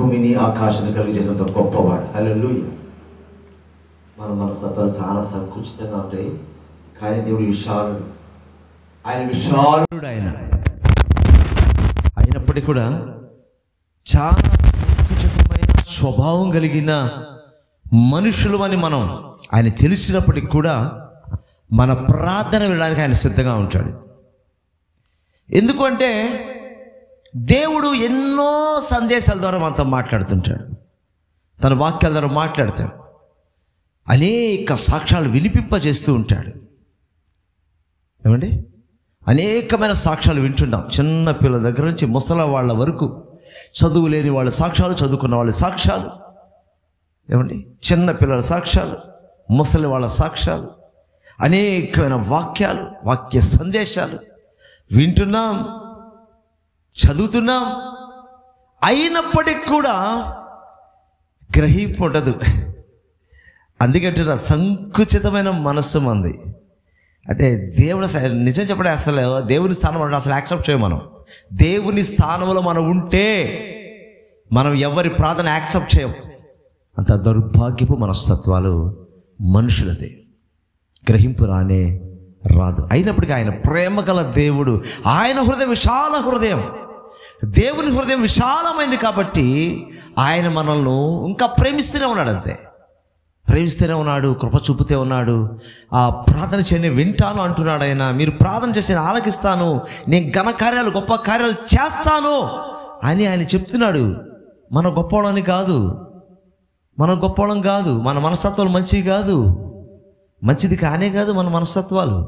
భూమిని ఆకాశాన్ని కలిగించేంత గొప్పవాడు. హల్లెలూయా. మన మనస్తత్వాలు చాలా సంకుచితంగా ఉంటాయి, కానీ దేవుడు విశాలుడు. ఆయన విశాలుడు. ఆయన అయినప్పటికీ కూడా చాలా సంకుచితమైన స్వభావం కలిగిన మనుషులు అని మనం ఆయన తెలిసినప్పటికి కూడా మన ప్రార్థన వినడానికి ఆయన సిద్ధంగా ఉంటాడు. ఎందుకంటే దేవుడు ఎన్నో సందేశాల ద్వారా మనతో మాట్లాడుతుంటాడు, తన వాక్యాల ద్వారా మాట్లాడతాడు, అనేక సాక్ష్యాలు వినిపింపజేస్తూ ఉంటాడు. ఏమండి, అనేకమైన సాక్ష్యాలు వింటున్నాం. చిన్న పిల్లల దగ్గర నుంచి ముసలి వాళ్ళ వరకు, చదువు లేని వాళ్ళ సాక్ష్యాలు, చదువుకున్న వాళ్ళ సాక్ష్యాలు, ఏమండి, చిన్న పిల్లల సాక్ష్యాలు, ముసలి వాళ్ళ సాక్ష్యాలు, అనేకమైన వాక్యాలు, వాక్య సందేశాలు వింటున్నాం, చదువుతున్నాం. అయినప్పటికీ కూడా గ్రహింపు ఉండదు. అందుకంటే సంకుచితమైన మనస్సు మంది. అంటే దేవుడు నిజం చెప్పడే, అసలు దేవుని స్థానంలో అసలు యాక్సెప్ట్ చేయం. మనం దేవుని స్థానంలో మనం ఉంటే మనం ఎవరి ప్రార్థన యాక్సెప్ట్ చేయం. అంత దౌర్భాగ్యపు మనస్తత్వాలు మనుషులదే. గ్రహింపు రానే రాదు. అయినప్పటికీ ఆయన ప్రేమ గల దేవుడు. ఆయన హృదయం విశాల హృదయం. దేవుని హృదయం విశాలమైంది కాబట్టి ఆయన మనల్ని ఇంకా ప్రేమిస్తూనే ఉన్నాడు. అంతే, ప్రేమిస్తూనే ఉన్నాడు, కృప చూపుతూ ఉన్నాడు. ఆ ప్రార్థన చేయని వింటాను అంటున్నాడు ఆయన. మీరు ప్రార్థన చేసి నేను ఆలకిస్తాను, నేను ఘన కార్యాలు, గొప్ప కార్యాలు చేస్తాను అని ఆయన చెప్తున్నాడు. మన గొప్పవాళ్ళని కాదు, మన గొప్పవాళ్ళం కాదు, మన మనస్తత్వాలు మంచివి కాదు, మంచిది కానే కాదు మన మనస్తత్వాలు.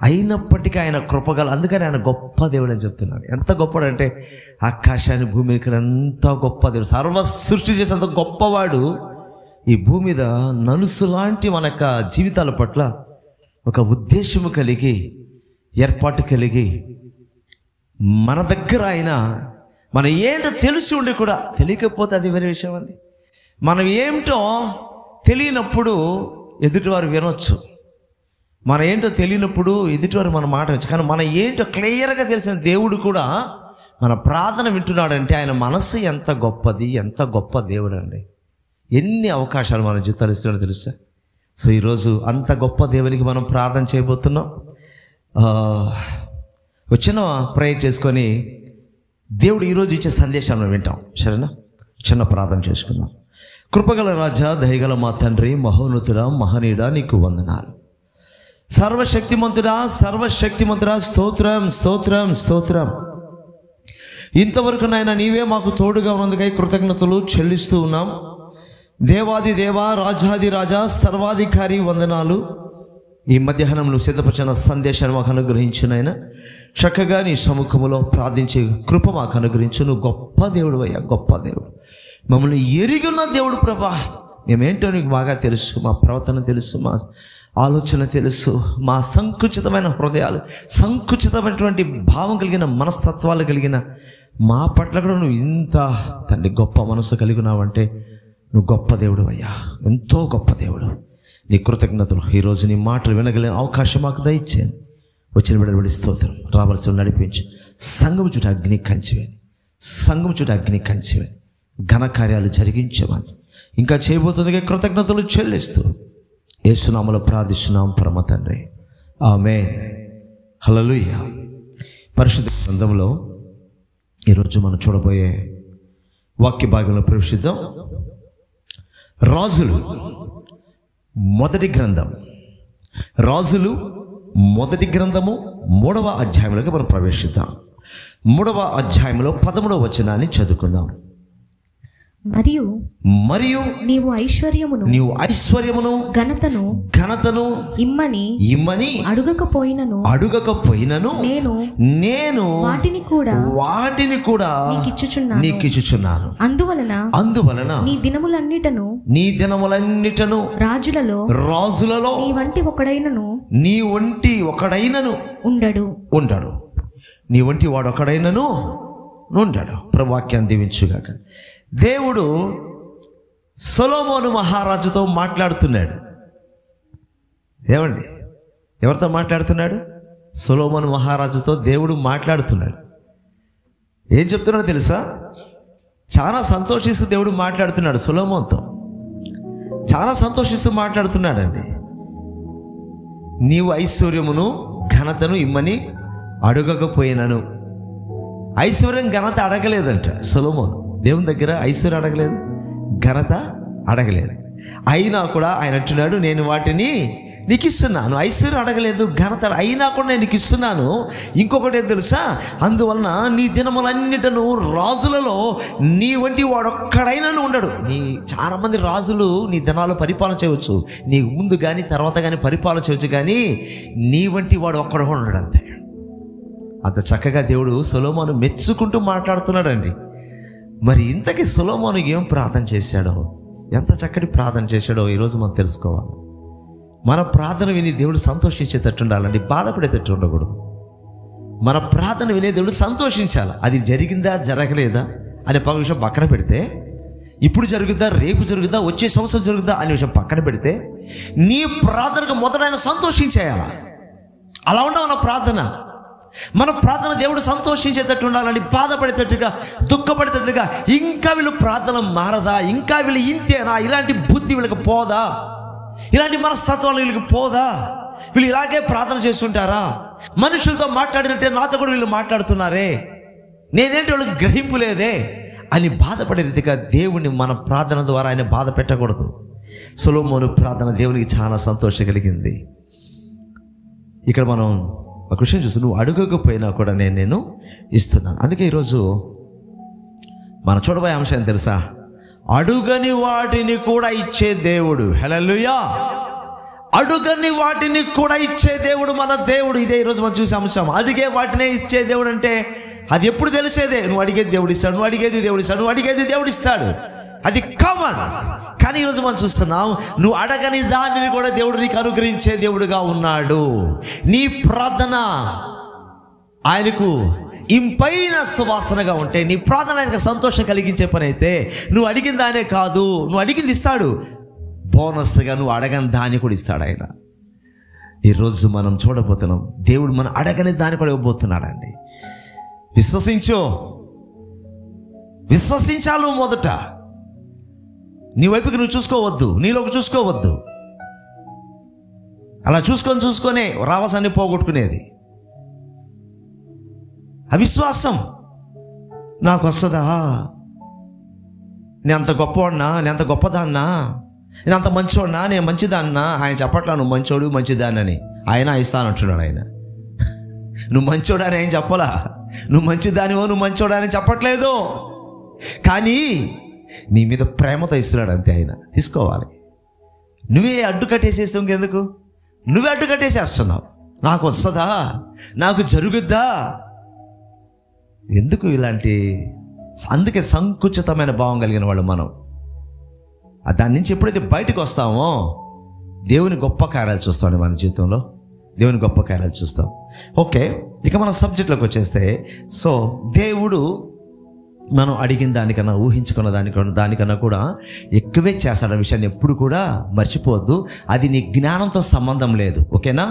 అయినప్పటికీ ఆయన కృపగల, అందుకని ఆయన గొప్ప దేవుడు అని చెప్తున్నాడు. ఎంత గొప్పడు అంటే ఆకాశాన్ని భూమికి ఎంత గొప్ప దేవుడు, సర్వ సృష్టి చేసేంత గొప్పవాడు. ఈ భూమి మీద నలుసు లాంటి మన యొక్క జీవితాల పట్ల ఒక ఉద్దేశము కలిగి, ఏర్పాటు కలిగి, మన దగ్గర ఆయన మనం ఏంటో తెలిసి ఉండి కూడా తెలియకపోతే అది వేరే విషయం అండి. మనం ఏమిటో తెలియనప్పుడు ఎదుటివారు వినొచ్చు, మనం ఏంటో తెలియనప్పుడు ఎదుటివారు మన మాట వచ్చు. కానీ మన ఏంటో క్లియర్గా తెలిసిన దేవుడు కూడా మన ప్రార్థన వింటున్నాడంటే ఆయన మనస్సు ఎంత గొప్పది, ఎంత గొప్ప దేవుడు అండి. ఎన్ని అవకాశాలు మన జీవితాలు ఇస్తున్నాడో తెలుసా? సో ఈరోజు అంత గొప్ప దేవునికి మనం ప్రార్థన చేయబోతున్నాం. చిన్న ప్రేయర్ చేసుకొని దేవుడు ఈరోజు ఇచ్చే సందేశాలను వింటాం. సరేనా? చిన్న ప్రార్థన చేసుకుందాం. కృపగల రాజా, దయగల మా తండ్రి, మహోన్నతుడా, మహనీయుడా, నీకు వందనాలు. సర్వశక్తిమంతుడా, సర్వశక్తిమంతుడా, స్తోత్రం, స్తోత్రం, స్తోత్రం. ఇంతవరకు నాయన నీవే మాకు తోడుగా ఉన్నందుకై కృతజ్ఞతలు చెల్లిస్తూ ఉన్నాం. దేవాది దేవా, రాజాది రాజా, సర్వాధికారి వందనాలు. ఈ మధ్యాహ్నంలో సిద్ధపరిచిన సందేశాన్ని మాకు అనుగ్రహించునైనా చక్కగా నీ సముఖములో ప్రార్థించే కృప మాకు అనుగ్రహించు. నువ్వు గొప్ప దేవుడు అయ్యా, గొప్ప దేవుడు, మమ్మల్ని ఎరిగిన దేవుడు ప్రభా. మేమేంటో నీకు బాగా తెలుసు, మా ప్రవర్తన తెలుసు, మా ఆలోచన తెలుసు, మా సంకుచితమైన హృదయాలు, సంకుచితమైనటువంటి భావం కలిగిన మనస్తత్వాలు కలిగిన మా పట్ల కూడా నువ్వు ఇంత తండ్రి గొప్ప మనసు కలిగినావంటే నువ్వు గొప్ప దేవుడు అయ్యా, ఎంతో గొప్ప దేవుడు. నీ కృతజ్ఞతలు. ఈరోజు నీ మాటలు వినగలిగిన అవకాశం మాకు దయచేయండి. వచ్చిన బిడ్డలు స్తోత్రం, రావాల్సిన నడిపించి సంఘము చుట్టూ అగ్ని కంచివేని, సంఘము చుట్టూ అగ్ని కంచివేని, ఘన కార్యాలు జరిగించమని ఇంకా చేయబోతుందిగా కృతజ్ఞతలు చెల్లిస్తూ యేసునామములో ప్రార్థిస్తున్నాం పరమ తండ్రి, ఆమేన్. హల్లెలూయా. పరిశుద్ధ గ్రంథంలో ఈరోజు మనం చూడబోయే వాక్య భాగంలో ప్రవేశిద్దాం. రాజులు మొదటి గ్రంథం, రాజులు మొదటి గ్రంథము 3వ అధ్యాయంలోకి మనం ప్రవేశిద్దాం. 3వ అధ్యాయంలో 13వ వచనాన్ని చదువుకుందాం. మరియు నీవు ఐశ్వర్యమును ఘనతను ఇమ్మని అడుగకపోయినను నేను వాటిని కూడా నీకిచ్చుచున్నాను. అందువలన నీ దినములన్నిటను రాజులలో నీ వంటి ఒకడైనను ఉండడు. నీ వంటి వాడు ఒకడైనను ఉండడు. ప్రభువాక్యాన్ని దీవించుగాక. దేవుడు సొలొమోను మహారాజుతో మాట్లాడుతున్నాడు. ఏమండి, ఎవరితో మాట్లాడుతున్నాడు? సొలొమోను మహారాజుతో దేవుడు మాట్లాడుతున్నాడు. ఏం చెప్తున్నాడో తెలుసా? చాలా సంతోషిస్తూ దేవుడు మాట్లాడుతున్నాడు సొలొమోనుతో, చాలా సంతోషిస్తూ మాట్లాడుతున్నాడండి. నీవు ఐశ్వర్యమును ఘనతను ఇమ్మని అడగకపోయినను. ఐశ్వర్యం ఘనత అడగలేదంట సొలొమోను. దేవుని దగ్గర ఐశ్వర్యం అడగలేదు, ఘనత అడగలేదు. అయినా కూడా ఆయన అంటున్నాడు, నేను వాటిని నీకు ఇస్తున్నాను. ఐశ్వర్యం అడగలేదు, ఘనత అయినా కూడా నేను నీకు ఇస్తున్నాను. ఇంకొకటి ఏం తెలుసా, అందువలన నీ దినములన్నిటను రాజులలో నీ వంటి వాడొక్కడైనా ఉండడు. చాలామంది రాజులు నీ దినాలు పరిపాలన చేయవచ్చు, నీ ముందు కానీ తర్వాత కానీ పరిపాలన చేయవచ్చు, కానీ నీ వంటి వాడు ఒక్కడ ఉండడు. అంతే. అంత చక్కగా దేవుడు సొలొమోను మెచ్చుకుంటూ మాట్లాడుతున్నాడండి. మరి ఇంతకీ సొలొమోను ఏం ప్రార్థన చేశాడో, ఎంత చక్కటి ప్రార్థన చేశాడో ఈరోజు మనం తెలుసుకోవాలి. మన ప్రార్థన విని దేవుడు సంతోషించేటట్టు ఉండాలండి, బాధపడేటట్టు ఉండకూడదు. మన ప్రార్థన వినే దేవుడు సంతోషించాలి. అది జరిగిందా జరగలేదా అనే విషయం పక్కన పెడితే, ఇప్పుడు జరుగుద్దా, రేపు జరుగుద్దా, వచ్చే సంవత్సరం జరుగుద్దా అనే విషయం పక్కన పెడితే, నీ ప్రార్థనకు మొదట ఆయన సంతోషించేయాల. అలా ఉండ మన ప్రార్థన. మన ప్రార్థన దేవుడు సంతోషించేటట్టు ఉండాలని, బాధపడేటట్టుగా, దుఃఖపడేటట్టుగా, ఇంకా వీళ్ళు ప్రార్థన మారదా, ఇంకా వీళ్ళు ఇంతేనా, ఇలాంటి బుద్ధి వీళ్ళకి పోదా, ఇలాంటి మనస్తత్వాలు వీళ్ళకి పోదా, వీళ్ళు ఇలాగే ప్రార్థన చేస్తుంటారా, మనుషులతో మాట్లాడినట్టే నాతో కూడా వీళ్ళు మాట్లాడుతున్నారే, నేనేంటి వాళ్ళకి గ్రహింపు లేదే అని బాధపడే రీతిగా దేవుని మన ప్రార్థన ద్వారా ఆయన బాధ పెట్టకూడదు. సొలొమోను ప్రార్థన దేవునికి చాలా సంతోషం కలిగింది. ఇక్కడ మనం ఒక విషయం చూసి, నువ్వు అడగకపోయినా కూడా నేను ఇస్తున్నాను. అందుకే ఈరోజు మన చూడబోయే అంశం ఏం తెలుసా, అడుగని వాటిని కూడా ఇచ్చే దేవుడు. హల్లెలూయా. అడుగని వాటిని కూడా ఇచ్చే దేవుడు మన దేవుడు. ఇదే ఈరోజు మనం చూసే అంశం. అడిగే వాటినే ఇచ్చే దేవుడు అంటే అది ఎప్పుడు తెలిసేదే, నువ్వు అడిగేది దేవుడు ఇస్తాడు, నువ్వు అడిగేది దేవుడు ఇస్తాడు, నువ్వు అడిగేది దేవుడు ఇస్తాడు, అది కామన్. కానీ ఈరోజు మనం చూస్తున్నాం, నువ్వు అడగని దానిని కూడా దేవుడు నీకు అనుగ్రహించే దేవుడుగా ఉన్నాడు. నీ ప్రార్థన ఆయనకు ఇంపైన సువాసనగా ఉంటే, నీ ప్రార్థన ఆయనకు సంతోషం కలిగించే పని అయితే, నువ్వు అడిగిన దానే కాదు, నువ్వు అడిగింది ఇస్తాడు, బోనస్గా నువ్వు అడగని దాన్ని కూడా ఇస్తాడు ఆయన. ఈరోజు మనం చూడబోతున్నాం, దేవుడు మనం అడగని దాన్ని కూడా ఇవ్వబోతున్నాడండి. విశ్వసించాలు. మొదట నీ వైపుకి నువ్వు చూసుకోవద్దు, నీలోకి చూసుకోవద్దు. అలా చూసుకొని రావాల్సన్ని పోగొట్టుకునేది అవిశ్వాసం. నాకు వస్తుందా, నేను అంత గొప్పవాడినా, నేను అంత గొప్పదాన్నా, నేను అంత మంచివాడినా, నేను మంచిదాన్నా. ఆయన చెప్పట్లా నువ్వు మంచోడు మంచిదాన్నని, ఆయన ఇస్తానంటున్నాడు. ఆయన నువ్వు మంచోడు అని ఆయన చెప్పలా, నువ్వు మంచిదానివో నువ్వు మంచోడు అని చెప్పట్లేదు, కానీ నీ మీద ప్రేమతో ఇస్తున్నాడు అంతే. ఆయన తీసుకోవాలి. నువ్వే అడ్డు కట్టేసేస్తే ఇంకెందుకు, నువ్వే అడ్డు కట్టేసేస్తున్నావు. నాకు వస్తుందా, నాకు జరుగుద్దా, ఎందుకు ఇలాంటి. అందుకే సంకుచితమైన భావం కలిగిన వాళ్ళు మనం. దాని నుంచి ఎప్పుడైతే బయటకు వస్తామో దేవుని గొప్ప కార్యాలు చూస్తాం. మన జీవితంలో దేవుని గొప్ప కార్యాలు చూస్తాం. ఓకే, ఇక మన సబ్జెక్ట్లోకి వచ్చేస్తే, సో దేవుడు మనం అడిగిన దానికన్నా, ఊహించుకున్న దానికన్నా కూడా ఎక్కువే చేస్తాడు. ఆ విషయాన్ని ఎప్పుడు కూడా మర్చిపోవద్దు. అది నీ జ్ఞానంతో సంబంధం లేదు. ఓకేనా?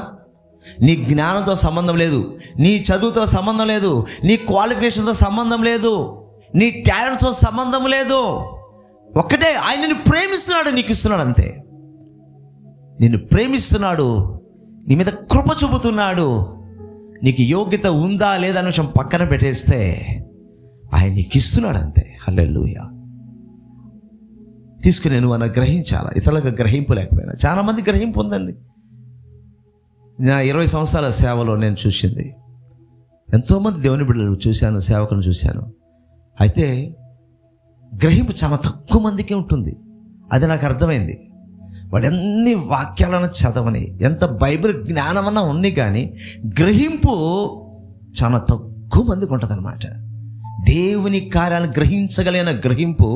నీ జ్ఞానంతో సంబంధం లేదు, నీ చదువుతో సంబంధం లేదు, నీ క్వాలిఫికేషన్తో సంబంధం లేదు, నీ టాలెంట్తో సంబంధం లేదు. ఒక్కటే, ఆయన నిన్ను ప్రేమిస్తున్నాడు, నీకు ఇస్తున్నాడు అంతే. నిన్ను ప్రేమిస్తున్నాడు, నీ మీద కృప చూపుతున్నాడు. నీకు యోగ్యత ఉందా లేదా అనే విషయం పక్కన పెట్టేస్తే ఆయన నీకు ఇస్తున్నాడు అంతే. హల్లెలూయా. తీసుకుని నువ్వు అన్న గ్రహించాలా. ఇతరులకు గ్రహింపు లేకపోయినా, చాలామంది గ్రహింపు ఉందండి. నా 20 సంవత్సరాల సేవలో నేను చూసింది, ఎంతోమంది దేవుని బిడ్డలు చూశాను, సేవకులను చూశాను. అయితే గ్రహింపు చాలా తక్కువ మందికే ఉంటుంది. అది నాకు అర్థమైంది. వాడు ఎన్ని వాక్యాలను చదవని, ఎంత బైబిల్ జ్ఞానమన్నా ఉంది, కానీ గ్రహింపు చాలా తక్కువ మందికి ఉంటుంది అన్నమాట. దేవుని కార్యాలను గ్రహించగలిగిన గ్రహింపు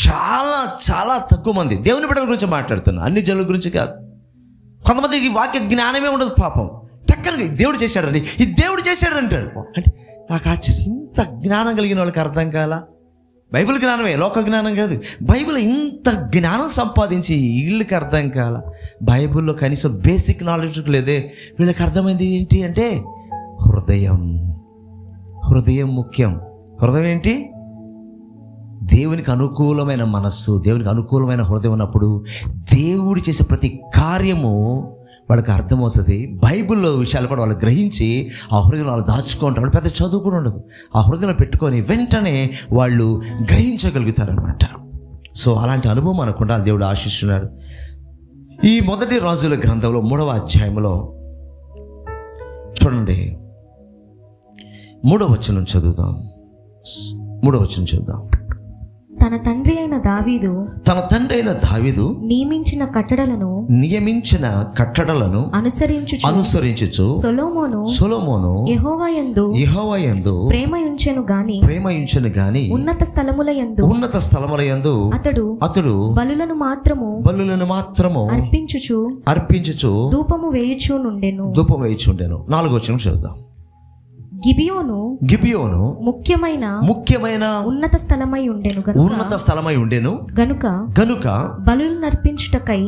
చాలా చాలా తక్కువ మంది. దేవుని బిడ్డల గురించి మాట్లాడుతున్నా, అన్ని జనుల గురించి కాదు. కొంతమందికి వాక్య జ్ఞానమే ఉండదు పాపం. టక్కన దేవుడు చేశాడని, ఇది దేవుడు చేశాడు అంటాడు. అంటే నాకు ఆశ్చర్యం, ఇంత జ్ఞానం కలిగిన వాళ్ళకి అర్థం కాల. బైబిల్ జ్ఞానమే, లోక జ్ఞానం కాదు. బైబిల్ ఇంత జ్ఞానం సంపాదించి వీళ్ళకి అర్థం కాల. బైబిల్లో కనీసం బేసిక్ నాలెడ్జ్ లేదే. వీళ్ళకి అర్థమైంది ఏంటి అంటే, హృదయం ముఖ్యం. హృదయం ఏంటి? దేవునికి అనుకూలమైన మనస్సు, దేవునికి అనుకూలమైన హృదయం ఉన్నప్పుడు దేవుడు చేసే ప్రతి కార్యము వాళ్ళకి అర్థమవుతుంది. బైబిల్లో విషయాలు కూడా వాళ్ళు గ్రహించి ఆ హృదయంలో వాళ్ళు దాచుకుంటారు. వాళ్ళు పెద్ద చదువు కూడా ఉండదు, ఆ హృదయంలో పెట్టుకొని వెంటనే వాళ్ళు గ్రహించగలుగుతారనమాట. సో అలాంటి అనుభవం మనకుండా దేవుడు ఆశిస్తున్నాడు. ఈ మొదటి రాజుల గ్రంథంలో 3వ అధ్యాయంలో చూడండి, 3వ వచనం చదువుదాం. 3వ వచనం చదువుదాం. తన తండ్రి అయిన దావీదు నియమించిన కట్టడలను అనుసరించుచు సొలొమోను యెహోవా యందు ప్రేమయుంచెను గాని ఉన్నత స్థలముల యందు అతడు బలులను మాత్రము అర్పించుచు ధూపము వేయుచుండెను. 4వ వచనం చదువుదాం. గిబియోను ముఖ్యమైన ఉన్నత స్థలమై ఉండెను గనుక బలులను అర్పించుటకై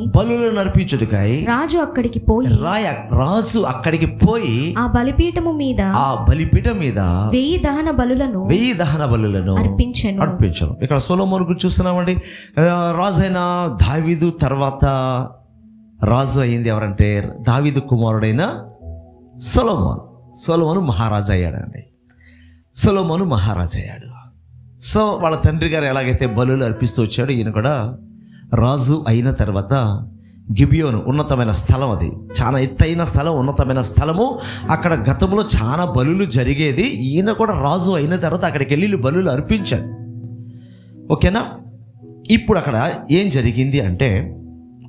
రాజు అక్కడికి పోయి ఆ బలిపీఠము మీద 1000 దహన బలులను అర్పించెను. ఇక్కడ సొలొమోను గురించి చూస్తున్నామండి. రాజు అయిన దావీదు తర్వాత రాజు అయింది ఎవరంటే దావీదు కుమారుడైన సొలొమోను మహారాజు అయ్యాడండి. సొలొమోను మహారాజు అయ్యాడు. సో వాళ్ళ తండ్రి గారు ఎలాగైతే బలులు అర్పిస్తూ వచ్చాడో ఈయన కూడా రాజు అయిన తర్వాత గిబియోను ఉన్నతమైన స్థలం, అది చాలా ఎత్తైన స్థలం, ఉన్నతమైన స్థలము. అక్కడ గతంలో చాలా బలులు జరిగేది. ఈయన కూడా రాజు అయిన తర్వాత అక్కడికి వెళ్ళి బలులు అర్పించాడు. ఓకేనా? ఇప్పుడు అక్కడ ఏం జరిగింది అంటే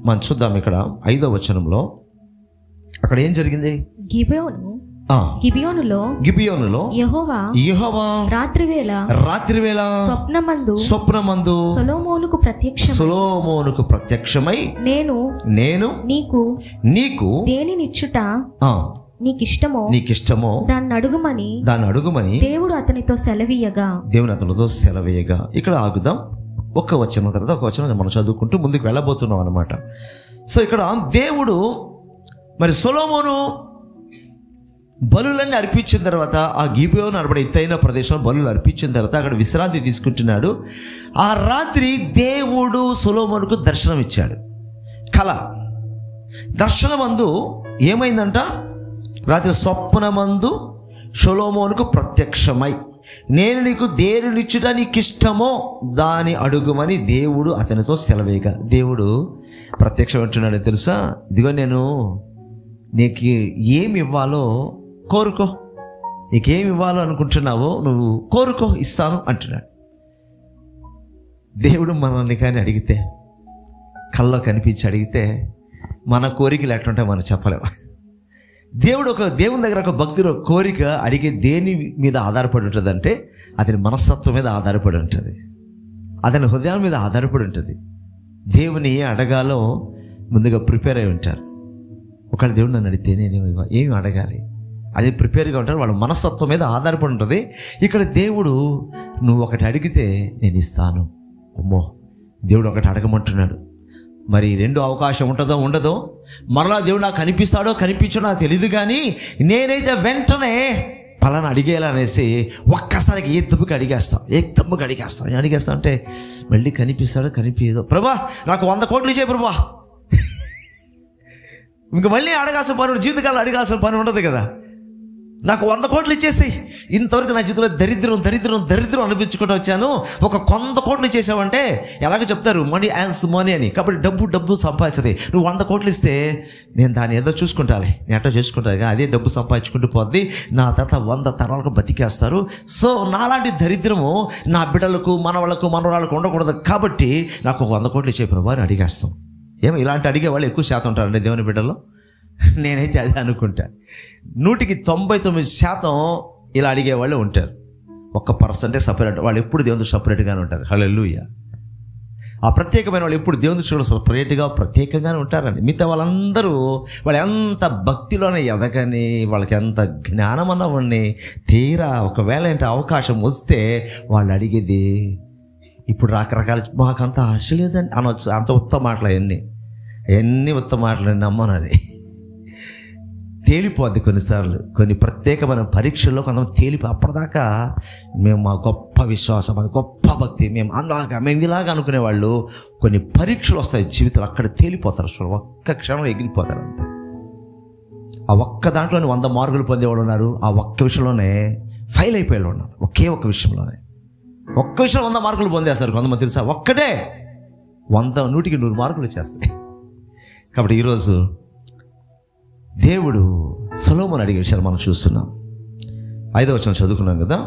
మనం చూద్దాం. ఇక్కడ 5వ వచనంలో అక్కడ ఏం జరిగింది? గిబియోనులో యెహోవా రాత్రివేళ స్వప్నమందు సొలొమోనుకు ప్రత్యక్షమై నేను నీకు దేనినిచ్చుట నీకిష్టమో దాన్ని అడుగుమని దేవుడు అతనితో సెలవీయగా ఇక్కడ ఆగుదాం. ఒక వచనం తర్వాత ఒక వచనం మనం చదువుకుంటూ ముందుకు వెళ్ళబోతున్నాం అన్నమాట. సో ఇక్కడ దేవుడు మరి సొలొమోను బలులన్నీ అర్పించిన తర్వాత ఆ గిబియోను అనబడే ఎత్తైన ప్రదేశంలో బలులు అర్పించిన తర్వాత అక్కడ విశ్రాంతి తీసుకుంటున్నాడు. ఆ రాత్రి దేవుడు సొలొమోనుకు దర్శనం ఇచ్చాడు. దర్శనమందు ఏమైందంట? రాత్రి స్వప్నమందు సొలొమోనుకు ప్రత్యక్షమై నేను నీకు దేనినిచ్చుట నీకిష్టమో దాని అడుగుమని దేవుడు అతనితో సెలవేగా. దేవుడు ప్రత్యక్షం అంటున్నాడు తెలుసా? ఇదిగో నేను నీకు ఏమి ఇవ్వాలో కోరుకో, నీకేమి ఇవ్వాలో అనుకుంటున్నావో నువ్వు కోరుకో, ఇస్తాను అంటున్నాడు. దేవుడు మనల్ని కానీ అడిగితే, కల్లో కనిపించి అడిగితే మన కోరికలు ఎట్లుంటాయి మనం చెప్పలేము. దేవుని దగ్గర ఒక భక్తుడు కోరిక అడిగే దేని మీద ఆధారపడి ఉంటుంది అంటే అతని మనస్తత్వం మీద ఆధారపడి ఉంటుంది, అతని హృదయం మీద ఆధారపడి ఉంటుంది. దేవుని అడగాలో ముందుగా ప్రిపేర్ అయి ఉంటారు. ఒకవేళ దేవుడు నన్ను అడిగితే నేను ఏమి అడగాలి అది ప్రిపేర్గా ఉంటారు. వాళ్ళ మనస్తత్వం మీద ఆధారపడి ఉంటుంది. ఇక్కడ దేవుడు నువ్వు ఒకటి అడిగితే నేను ఇస్తాను. అమ్మో, దేవుడు ఒకటి అడగమంటున్నాడు. మరి 2 అవకాశం ఉంటుందో ఉండదో, మరలా దేవుడు నాకు కనిపిస్తాడో కనిపించడో నాకు తెలియదు, కానీ నేనైతే వెంటనే పలానా అడిగేయాలనేసి ఒక్కసారికి ఏ దమ్ముకి అడిగేస్తా అంటే మళ్ళీ కనిపిస్తాడో కనిపించదో. ప్రభా నాకు 100 కోట్లు ఇచ్చే ప్రభా. ఇంక మళ్ళీ అడగాల్సిన పని, జీవితకాలం అడగాల్సిన పని ఉండదు కదా. నాకు 100 కోట్లు ఇచ్చేసి, ఇంతవరకు నా జీవితంలో దరిద్రం అనిపించుకుంటూ వచ్చాను, ఒక 100 కోట్లు ఇచ్చేసావంటే ఎలాగో చెప్తారు మనీ యాన్స్ మనీ అని. కాబట్టి డబ్బు సంపాదించదు. నువ్వు 100 కోట్లు ఇస్తే నేను దాన్ని ఏదో చూసుకుంటాను, నేను ఎట్టో చేసుకుంటాను, కానీ అదే డబ్బు సంపాదించుకుంటూ పోద్ది, నా తర్వాత 100 తరాలకు బతికేస్తారు. సో నాలాంటి దరిద్రము నా బిడ్డలకు మనవరాళ్ళకు ఉండకూడదు. కాబట్టి నాకు 100 కోట్లు ఇచ్చే ప్రభు అని అడిగేస్తాం. ఏమో ఇలాంటి అడిగే వాళ్ళు ఎక్కువ శాతం ఉంటారండి దేవుని బిడ్డల్లో. నేనైతే అదే అనుకుంటా. 99% ఇలా అడిగేవాళ్ళు ఉంటారు. 1% సపరేట్. వాళ్ళు ఎప్పుడు దేవుని సపరేట్గానే ఉంటారు. హల్లెలూయా. ఆ ప్రత్యేకమైన వాళ్ళు ఎప్పుడు దేవుని చూడ ప్రత్యేకంగానే ఉంటారండి. మిగతా వాళ్ళందరూ వాళ్ళు ఎంత భక్తిలోనే ఎదగని, వాళ్ళకి ఎంత జ్ఞానం అన్నవాడిని తీరా ఒకవేళ ఏంటి అవకాశం వస్తే వాళ్ళు అడిగేది ఇప్పుడు రకరకాల మాకంత ఆశ లేదండి అనవచ్చు. అంత ఉత్తమ మాటలు అవన్నీ ఉత్తమ మాటలు నమ్మను. అది తేలిపోద్ది కొన్నిసార్లు. కొన్ని ప్రత్యేకమైన పరీక్షల్లో కొంతమంది తేలిపో, అప్పటిదాకా మేము మా గొప్ప విశ్వాసం, అది గొప్ప భక్తి, మేము ఇలాగా అనుకునేవాళ్ళు కొన్ని పరీక్షలు వస్తాయి జీవితంలో, అక్కడ తేలిపోతారు. ఒక్క క్షణంలో ఎగిరిపోతారు అంతే. ఆ ఒక్క దాంట్లోనే 100 మార్కులు పొందేవాళ్ళు ఉన్నారు, ఆ ఒక్క విషయంలోనే ఫెయిల్ అయిపోయేవాళ్ళు ఉన్నారు. ఒకే ఒక్క విషయంలోనే, ఒక్క విషయంలో 100 మార్కులు పొందేస్తారు కొంతమంది. తెలుసా, ఒక్కటే 100కి 100 మార్కులు వచ్చేస్తాయి. కాబట్టి ఈరోజు దేవుడు సొలొమోను అడిగే విషయాలు మనం చూస్తున్నాం. 5వ వచనం చదువుకున్నాం కదా,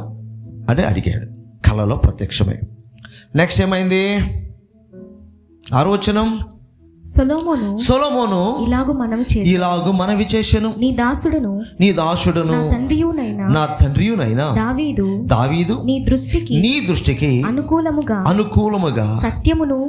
అంటే అడిగాడు, కలలో ప్రత్యక్షమై. నెక్స్ట్ ఏమైంది? 6వ వచనం, సొలొమోను ఇలాగు మనవి చేసెను, నీ దాసుడును నా తండ్రియునైన దావీదు నీ దృష్టికి అనుకూలముగా సత్యమును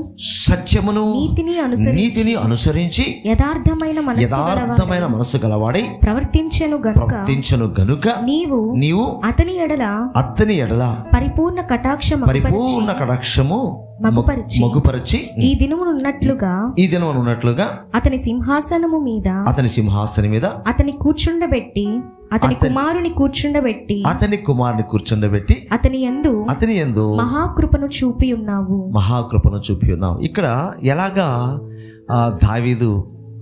నీతిని అనుసరించి యథార్థమైన మనస్సు గలవాడై ప్రవర్తించెను గనుక నీవు అతని ఎడల పరిపూర్ణ కటాక్షము మగుపరచి ఈ దినమును ఉన్నట్లుగా అతని సింహాసనము మీద అతని కూర్చుండబెట్టి అతని కుమారుని కూర్చుండబెట్టి అతని యందు మహాకృపను చూపి ఉన్నావు. ఇక్కడ ఎలాగా దావీదు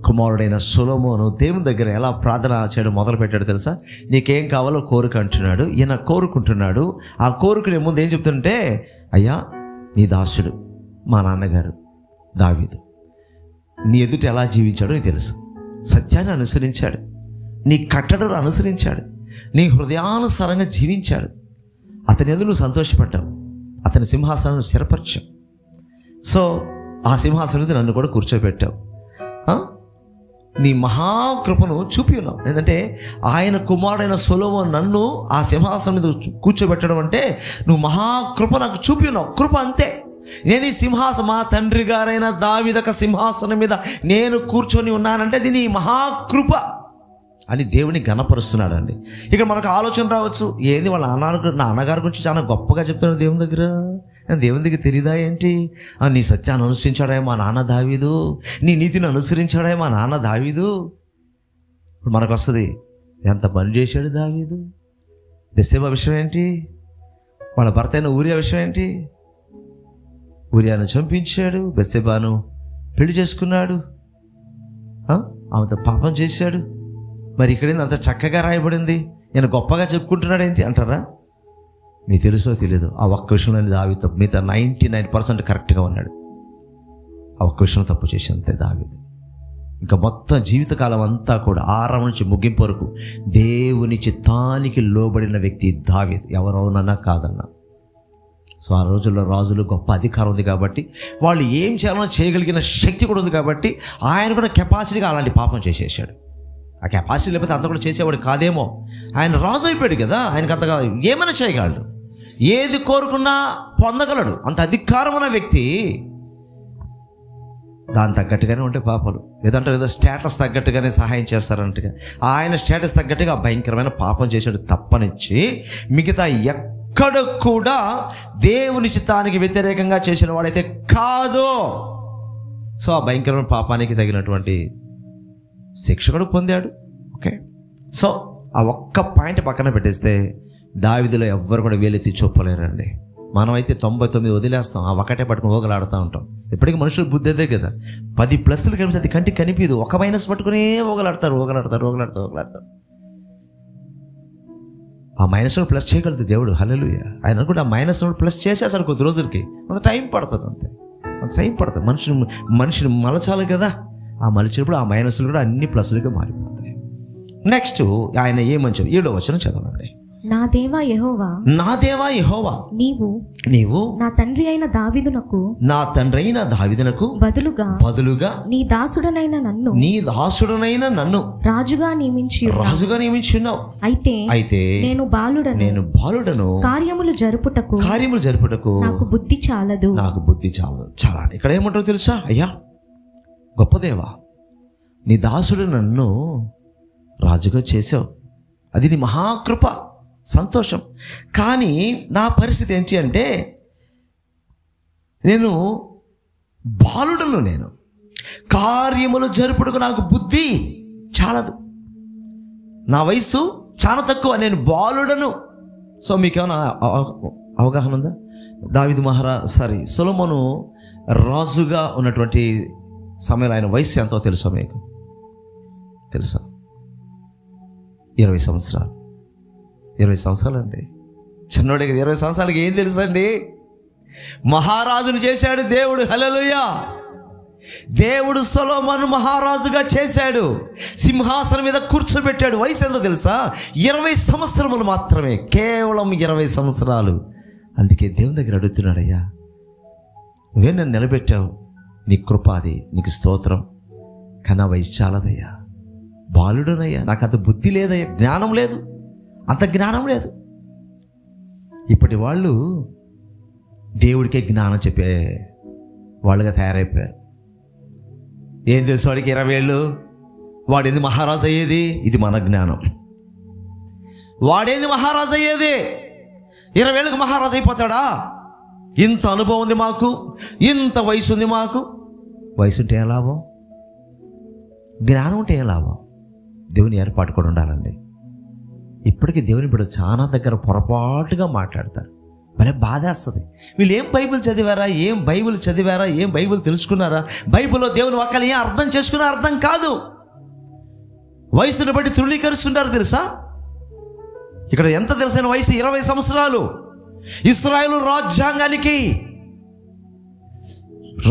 కుమారుడైన సొలొమోను దేవుని దగ్గర ఎలా ప్రార్థన చేయడం మొదలు పెట్టాడు తెలుసా? నీకేం కావాలో కోరిక అంటున్నాడు. ఈయన కోరుకుంటున్నాడు. ఆ కోరికని ముందు ఏం చెప్తుంటే, అయ్యా నీ దాసుడు మా నాన్నగారు దావీదు నీ ఎదుట ఎలా జీవించాడో నీకు తెలుసు. సత్యాన్ని అనుసరించాడు, నీ కట్టడలు అనుసరించాడు, నీ హృదయానుసారంగా జీవించాడు. అతని ఎదురు నువ్వు సంతోషపడ్డావు, అతని సింహాసనం స్థిరపరిచావు. సో ఆ సింహాసనం మీద నన్ను కూడా కూర్చోబెట్టావు, నీ మహాకృపను చూపి ఉన్నావు. ఎందుకంటే ఆయన కుమారుడైన సొలొమోను నన్ను ఆ సింహాసనం మీద కూర్చోబెట్టడం అంటే నువ్వు మహాకృప నాకు చూపి ఉన్నావు. కృప అంతే. నేను ఈ సింహాసనం, మా తండ్రి గారైన దావీదు సింహాసనం మీద నేను కూర్చొని ఉన్నానంటే ఇది నీ మహాకృప అని దేవుని ఘనపరుస్తున్నాడు అండి. ఇక్కడ మనకు ఆలోచన రావచ్చు, ఏది వాళ్ళ నాన్నగారి గురించి చాలా గొప్పగా చెప్తున్నాడు దేవుని దగ్గర. దేవుని దగ్గర తెలియదా ఏంటి? నీ సత్యాన్ని అనుసరించాడే మా నాన్న దావీదు, నీ నీతిని అనుసరించాడే మా నాన్న దావీదు. ఇప్పుడు మనకు వస్తుంది, ఎంత పని చేశాడు దావీదు. బెత్షెబా విషయం ఏంటి? వాళ్ళ భర్త అయిన ఊరియా విషయం ఏంటి? ఊరియాను చంపించాడు, బెత్షెబాను పెళ్లి చేసుకున్నాడు, ఆమెతో పాపం చేశాడు. మరి ఇక్కడేంది అంత చక్కగా రాయబడింది, నేను గొప్పగా చెప్పుకుంటున్నాడు ఏంటి అంటారా? మీకు తెలుసో తెలియదు, ఆ ఒక్క విషయంలో దావీదు మిగతా 99% కరెక్ట్గా ఉన్నాడు. ఆ ఒక్క విషయంలో తప్పు చేసినంతే దావీదు. ఇంకా మొత్తం జీవితకాలం అంతా కూడా ఆరంభం నుంచి ముగింపు వరకు దేవుని చిత్తానికి లోబడిన వ్యక్తి దావీదు. ఎవరవునన్నా కాదన్నా. సో ఆ రోజుల్లో రాజులు గొప్ప అధికారం ఉంది కాబట్టి, వాళ్ళు ఏం చేయాలన్నా చేయగలిగిన శక్తి కూడా ఉంది కాబట్టి, ఆయన కూడా కెపాసిటీగా అలాంటి పాపం చేసేసాడు. ఆ కెపాసిటీ లేకపోతే అంత కూడా చేసేవాడు కాదేమో. ఆయన రాజు అయిపోయాడు కదా, ఆయనకు అంతగా ఏమైనా చేయగలడు, ఏది కోరుకున్నా పొందగలడు. అంత అధికారం ఉన్న వ్యక్తి. దాని తగ్గట్టుగానే ఉంటే పాపాలు, ఏదంటే ఏదో స్టేటస్ తగ్గట్టుగానే సహాయం చేస్తారంటగా, ఆయన స్టేటస్ తగ్గట్టుగా భయంకరమైన పాపం చేశాడు తప్పనిచ్చి మిగతా ఎక్కడ కూడా దేవుని చిత్తానికి వ్యతిరేకంగా చేసిన వాడైతే కాదు. సో ఆ భయంకరమైన పాపానికి తగినటువంటి శిక్ష కూడా పొందాడు. ఓకే, సో ఆ ఒక్క పాయింట్ పక్కన పెట్టేస్తే దావీదులో ఎవ్వరు కూడా వేలెత్తి చూపలేరండి. మనమైతే 99 వదిలేస్తాం, ఆ ఒకటే పట్టుకుని ఓగలాడుతూ ఉంటాం. ఇప్పటికీ మనుషుల బుద్ధి అదే కదా, 10 ప్లస్లు కనిపిస్తే అది కంటికి కనిపించదు, ఒక మైనస్ పట్టుకునే ఓగలాడతారు. ఆ మైనస్ ప్లస్ చేయగలదు దేవుడు. హల్లెలూయా. ఆయన కూడా ఆ మైనస్ ప్లస్ చేసేసాడు కొద్ది రోజులకి. అంత టైం పడుతుంది, అంతే అంత టైం పడుతుంది. మనిషిని మలచాలి కదా, ఆ మలిచినప్పుడు ఆ మైనస్లు కూడా అన్ని ప్లస్లుగా మారిపోతాయి. నెక్స్ట్ ఆయన ఏమని చెప్పి 7వ వచనం చదవండి. నా దేవా యెహోవా నీవు నా తండ్రి అయిన దావీదునకు బదులుగా నీ దాసుడనైన నన్ను రాజుగా నియమించున్నావు. అయితే నేను బాలుడను, కార్యములు జరుపుటకు నాకు బుద్ధి చాలదు. చాలా ఇక్కడ ఏమంటారో తెలుసా? అయ్యా గొప్ప దేవా, నీ దాసుడు నన్ను రాజుగా చేసావు, అది నీ మహాకృప, సంతోషం. కానీ నా పరిస్థితి ఏంటి అంటే, నేను బాలుడను, నేను కార్యములు జరుపుటకు నాకు బుద్ధి చాలదు. నా వయసు చాలా తక్కువ, నేను బాలుడను. సో మీకేమైనా అవగాహన ఉందా? సొలొమోను రాజుగా ఉన్నటువంటి సమయంలో ఆయన వయసు ఎంతో తెలుసా మీకు? తెలుసా? 20 సంవత్సరాలు. 20 సంవత్సరాలు అండి, చిన్నోడికి 20 సంవత్సరాలకి ఏం తెలుసు అండి? మహారాజును చేశాడు దేవుడు. హల్లెలూయా! దేవుడు సొలొమోను మహారాజుగా చేశాడు, సింహాసనం మీద కూర్చోబెట్టాడు. వయసు ఎంతో తెలుసా? 20 సంవత్సరములు మాత్రమే, కేవలం 20 సంవత్సరాలు. అందుకే దేవుని దగ్గర అడుగుతున్నాడు, అయ్యా నువ్వే నన్ను నిలబెట్టావు, నీ కృపాది, నీకు స్తోత్రం. కన్నా వయసు చాలదయ్యా, బాలుడునయ్యా, నాకు అంత బుద్ధి లేదయ్యా, జ్ఞానం లేదు, అంత జ్ఞానం లేదు. ఇప్పటి వాళ్ళు దేవుడికే జ్ఞానం చెప్పే వాళ్ళుగా తయారైపోయారు. ఏం తెలుసు వాడికి? 20 ఏళ్ళు, వాడేంది మహారాజు అయ్యేది? ఇది మన జ్ఞానం. వాడేంది మహారాజు అయ్యేది? 20 ఏళ్ళకి మహారాజు అయిపోతాడా? ఇంత అనుభవం ఉంది మాకు, ఇంత వయసు ఉంది మాకు. వయసు ఉంటే ఏం లాభం? జ్ఞానం ఉంటే ఏం లాభం? దేవుని ఏర్పాటు కూడా ఉండాలండి. ఇప్పటికీ దేవుని బిడ్డలు చాలా దగ్గర పొరపాటుగా మాట్లాడతారు. మరి బాధేస్తుంది. వీళ్ళు ఏం బైబిల్ చదివారా, ఏం బైబిల్ తెలుసుకున్నారా? బైబిల్లో దేవుని వాక్యాలు ఏం అర్థం చేసుకున్నా అర్థం కాదు. వయసును బట్టి తృణీకరిస్తుంటారు తెలుసా? ఇక్కడ ఎంత తెలిసిన వయసు? 20 సంవత్సరాలు. ఇశ్రాయేలు రాజ్యాంగానికి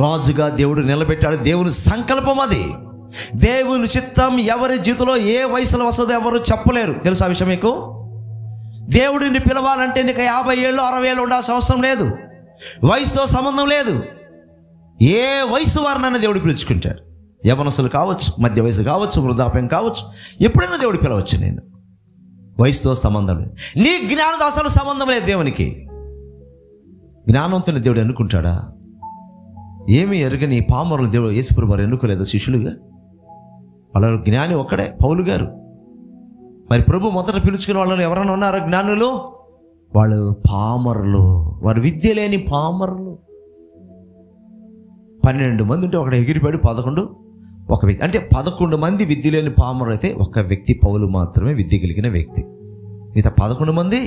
రాజుగా దేవుడు నిలబెట్టాడు. దేవుని సంకల్పం అది, దేవుని చిత్తం. ఎవరి జీవితంలో ఏ వయసులో వస్తుందో ఎవరు చెప్పలేరు. తెలుసా విషయం మీకు? దేవుడిని పిలవాలంటే నీకు 50 ఏళ్ళు 60 ఏళ్ళు ఉండాల్సిన అవసరం లేదు. వయసుతో సంబంధం లేదు. ఏ వయసు వారినైనా దేవుడు పిలుచుకుంటాడు. యవనస్తులు కావచ్చు, మధ్య వయసు కావచ్చు, వృద్ధాప్యం కావచ్చు, ఎప్పుడైనా దేవుడు పిలవచ్చు. నేను వయసుతో సంబంధం లేదు. నీ జ్ఞానంతో అసలు సంబంధం లేదు దేవునికి. జ్ఞానంతో దేవుడు ఎన్నుకుంటాడా? ఏమి ఎరుగని పామరులు దేవుడు యేసుప్రభువు వారు ఎన్నుకోలేదు శిష్యులుగా. వాళ్ళ జ్ఞాని ఒక్కడే, పౌలు గారు. మరి ప్రభు మొదట పిలుచుకున్న వాళ్ళు ఎవరైనా ఉన్నారా జ్ఞానులు? వాళ్ళు పామరులు, వారు విద్య లేని పామరులు. 12 మంది ఉంటే ఒకడు ఎగిరిపాడు, 11 ఒక వ్యక్తి. అంటే 11 మంది విద్య లేని పామరులు అయితే ఒక వ్యక్తి పౌలు మాత్రమే విద్య కలిగిన వ్యక్తి. మిగతా 11 మంది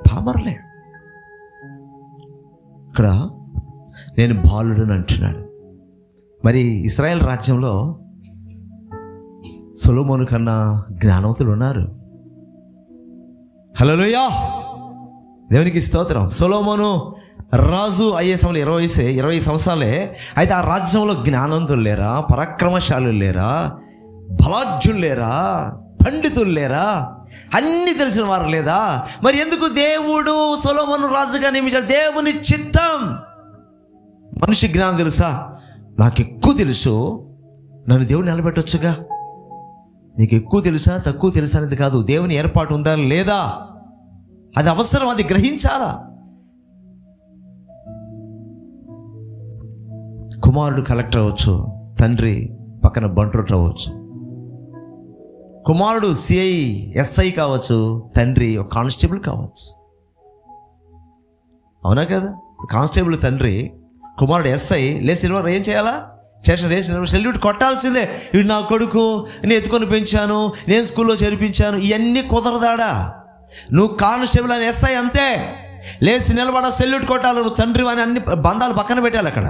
పామరులే. ఇక్కడ నేను బాలుడని అంటున్నాడు. మరి ఇశ్రాయేల్ రాజ్యంలో సొలొమోను కన్నా జ్ఞానవంతులు ఉన్నారు. హల్లెలూయా! దేవునికి స్తోత్రం. సొలొమోను రాజు అయ్యే సమయంలో 20 సంవత్సరాలే. అయితే ఆ రాజ్యంలో జ్ఞానవంతులు లేరా? పరాక్రమశాలులు లేరా? బలాఢ్యులు లేరా? పండితులు లేరా? అన్నీ తెలిసిన వారు లేదా? మరి ఎందుకు దేవుడు సొలొమోను రాజుగా నియమించాడు? దేవుని చిత్తం. మనిషి జ్ఞానం తెలుసా? నాకు ఎక్కువ తెలుసు, నన్ను దేవుడు నిలబెట్టొచ్చుగా. నీకు ఎక్కువ తెలుసా తక్కువ తెలుసా అనేది కాదు, దేవుని ఏర్పాటు ఉందా లేదా అది అవసరం, అది గ్రహించాలా. కుమారుడు కలెక్టర్ అవ్వచ్చు, తండ్రి పక్కన బంట్రోట్ అవ్వచ్చు. కుమారుడు సిఐ ఎస్ఐ కావచ్చు, తండ్రి ఒక కానిస్టేబుల్ కావచ్చు. అవునా కదా? కానిస్టేబుల్ తండ్రి, కుమారుడు ఎస్ఐ. లేచిన వారు ఏం చేయాలా? స్టేషన్ వేసిన సెల్యూట్ కొట్టాల్సిందే. వీడు నా కొడుకు, నేను ఎత్తుకొని పెంచాను, నేను స్కూల్లో చేర్పించాను. ఇవన్నీ కుదరదాడా? నువ్వు కానిస్టేబుల్ అని ఎస్ఐ అంతే. లేచి నిలబడ, సెల్యూట్ కొట్టాలి. నువ్వు తండ్రి అని అన్ని బంధాలు పక్కన పెట్టాలి. అక్కడ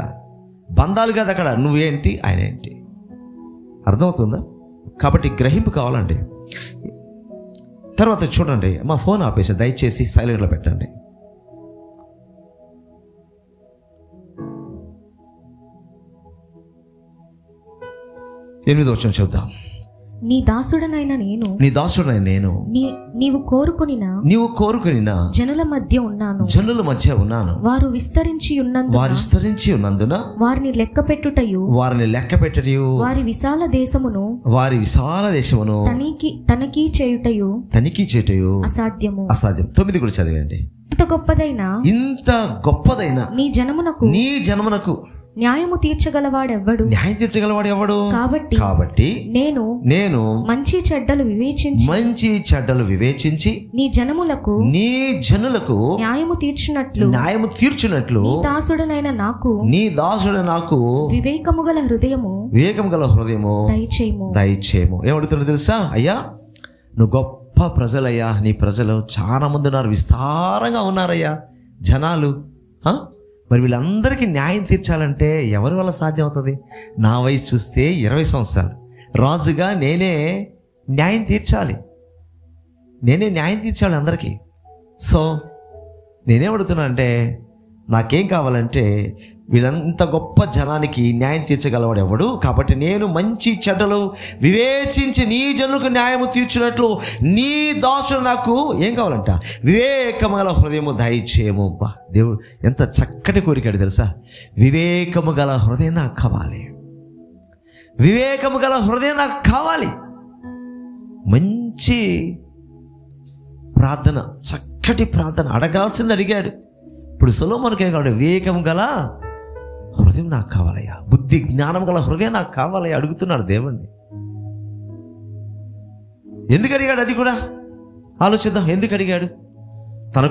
బంధాలు కాదు, అక్కడ నువ్వేంటి ఆయన ఏంటి. అర్థమవుతుందా? కాబట్టి గ్రహింపు కావాలండి. తర్వాత చూడండి, మా ఫోన్ ఆపేసి దయచేసి సైలెంట్లో పెట్టండి. ఎనిమిదో వచనం చూద్దాం. నీ దాసుడనైన నేను నీవు కోరుకొనిన జనుల మధ్య ఉన్నాను. వారు విస్తరించి ఉన్నందున వారిని లెక్కపెట్టుటయు వారి విశాల దేశమును తనిఖీ చేయుటయు అసాధ్యము. 9 కూడా చదివండి. ఇంత గొప్పదైన నీ జనమునకు న్యాయము తీర్చగలవాడెవ్వడు? కాబట్టి నేను మంచి చెడ్డలు వివేచించి నీ జనులకు న్యాయము తీర్చునట్లు నీ దాసుడైన నాకు వివేకము గల హృదయము దయచేయము. ఏమడుతున్నా తెలుసా? అయ్యా నువ్వు గొప్ప ప్రజలయ్యా, నీ ప్రజలు చాలామంది ఉన్నారు, విస్తారంగా ఉన్నారయ్యా జనాలు. మరి వీళ్ళందరికీ న్యాయం తీర్చాలంటే ఎవరి వల్ల సాధ్యం అవుతుంది? నా వయసు చూస్తే 20 సంవత్సరాలు. రాజుగా నేనే న్యాయం తీర్చాలి అందరికీ. సో నేనేమడుతున్నా అంటే, నాకేం కావాలంటే వీళ్ళంత గొప్ప జనానికి న్యాయం తీర్చగలవాడు ఎవడు? కాబట్టి నేను మంచి చెడ్డలు వివేచించి నీ జనులకు న్యాయము తీర్చినట్లు నీ దాసుడు నాకు ఏం కావాలంట? వివేకము గల హృదయము దయచేయము. దేవుడు ఎంత చక్కటి కోరికాడు తెలుసా? వివేకము గల హృదయం నాకు కావాలి, వివేకము గల హృదయం నాకు కావాలి. మంచి ప్రార్థన, చక్కటి ప్రార్థన, అడగాల్సింది అడిగాడు. ఇప్పుడు సొలొమోనుకే కావాలి, వివేకం గల హృదయం నాకు కావాలయ్యా, బుద్ధి జ్ఞానం గల హృదయం నాకు కావాలయ్యా అడుగుతున్నాడు దేవుణ్ణి. ఎందుకు అడిగాడు? అది కూడా ఆలోచిద్దాం. ఎందుకు అడిగాడు? తాను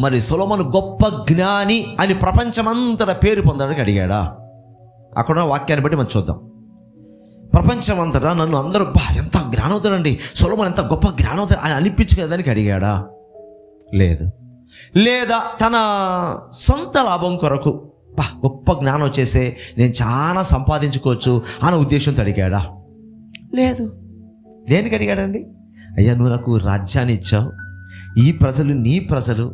మరి సొలొమోను గొప్ప జ్ఞాని అని ప్రపంచమంతటా పేరు పొందడానికి అడిగాడా? అక్కడ వాక్యాన్ని బట్టి మనం చూద్దాం. ప్రపంచమంతటా నన్ను అందరూ ఎంత జ్ఞానవుతాడండి, సొలొమోను ఎంత గొప్ప జ్ఞానవుతాడు అని అనిపించుకోదానికి అడిగాడా? లేదు. లేదా తన సొంత లాభం కొరకు గొప్ప జ్ఞానం వచ్చేసే నేను చాలా సంపాదించుకోవచ్చు అన్న ఉద్దేశంతో అడిగాడా? లేదు. దేనికి అడిగాడండి? అయ్యా, నువ్వు నాకు రాజ్యాన్ని ఇచ్చావు, ఈ ప్రజలు నీ ప్రజలు,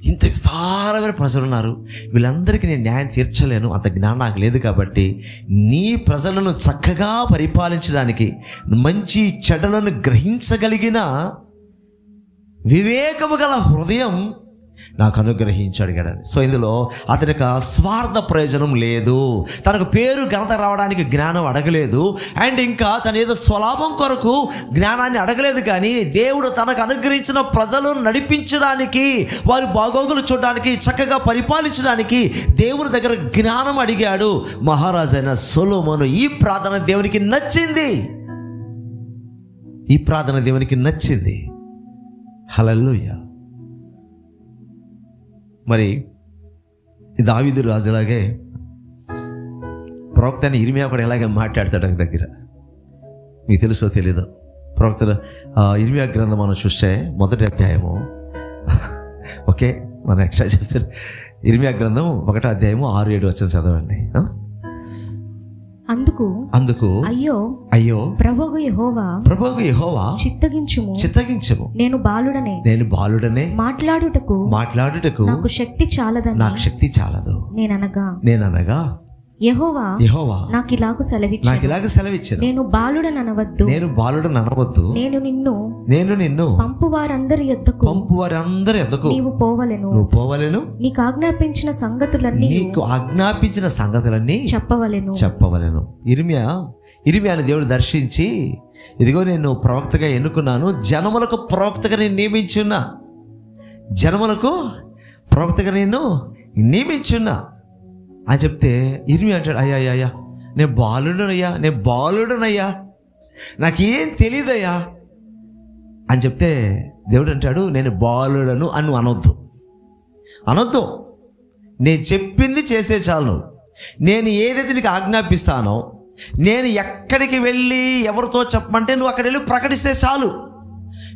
ఇంత విస్తారమైన ప్రజలు ఉన్నారు, వీళ్ళందరికీ నేను న్యాయం తీర్చలేను, అంత జ్ఞానం నాకు లేదు. కాబట్టి నీ ప్రజలను చక్కగా పరిపాలించడానికి, మంచి చెడ్డలను గ్రహించగలిగిన వివేకము గల హృదయం నాకు అనుగ్రహించాడు అడిగాడని. సో ఇందులో అతనికి స్వార్థ ప్రయోజనం లేదు, తనకు పేరు ఘనత రావడానికి జ్ఞానం అడగలేదు, అండ్ ఇంకా తన ఏదో స్వలాభం కొరకు జ్ఞానాన్ని అడగలేదు. కానీ దేవుడు తనకు అనుగ్రహించిన ప్రజలను నడిపించడానికి, వారి బాగోగులు చూడడానికి, చక్కగా పరిపాలించడానికి దేవుని దగ్గర జ్ఞానం అడిగాడు మహారాజైన సొలొమోను. ఈ ప్రార్థన దేవునికి నచ్చింది, ఈ ప్రార్థన దేవునికి నచ్చింది. హల్లెలూయా. మరి దావీదు రాజులాగే ప్రవక్త అని ఇర్మియా కూడా ఎలాగే మాట్లాడతాడు దగ్గర. మీకు తెలుసో తెలీదో, ప్రవక్త ఇర్మియా గ్రంథం మనం చూస్తే 1వ అధ్యాయము, ఓకే మనం ఎక్స్ట్రా చెప్తారు. ఇర్మియా గ్రంథం 1వ అధ్యాయము 6-7 వచనం చదవండి. అందుకు అయ్యో ప్రభువు యెహోవా చిత్తగించుము, నేను బాలుడనే మాట్లాడుటకు నాకు శక్తి చాలదు నేననగా యెహోవా నాకు ఇలాగ సెలవిచ్చాను, నేను బాలుడననవద్దు, నేను నిన్ను పంపు వారందరి యొద్దకు నీవు పోవలెను, నీకు ఆజ్ఞాపించిన సంగతులన్నీ చెప్పవలెను. ఇర్మియాని దేవుడు దర్శించి, ఇదిగో నేను ప్రవక్తగా ఎన్నుకున్నాను, జనములకు ప్రవక్తగా నేను నియమించున్నా అని చెప్తే ఇర్మియా అంటాడు, అయ్యా నేను బాలుడనయ్యా, నాకేం తెలీదయ్యా అని చెప్తే దేవుడు అంటాడు, నేను బాలుడను అని అనొద్దు, నేను చెప్పింది చేస్తే చాలు. నేను ఏదైతే నీకు ఆజ్ఞాపిస్తానో, నేను ఎక్కడికి వెళ్ళి ఎవరితో చెప్పమంటే నువ్వు అక్కడ వెళ్ళి ప్రకటిస్తే చాలు.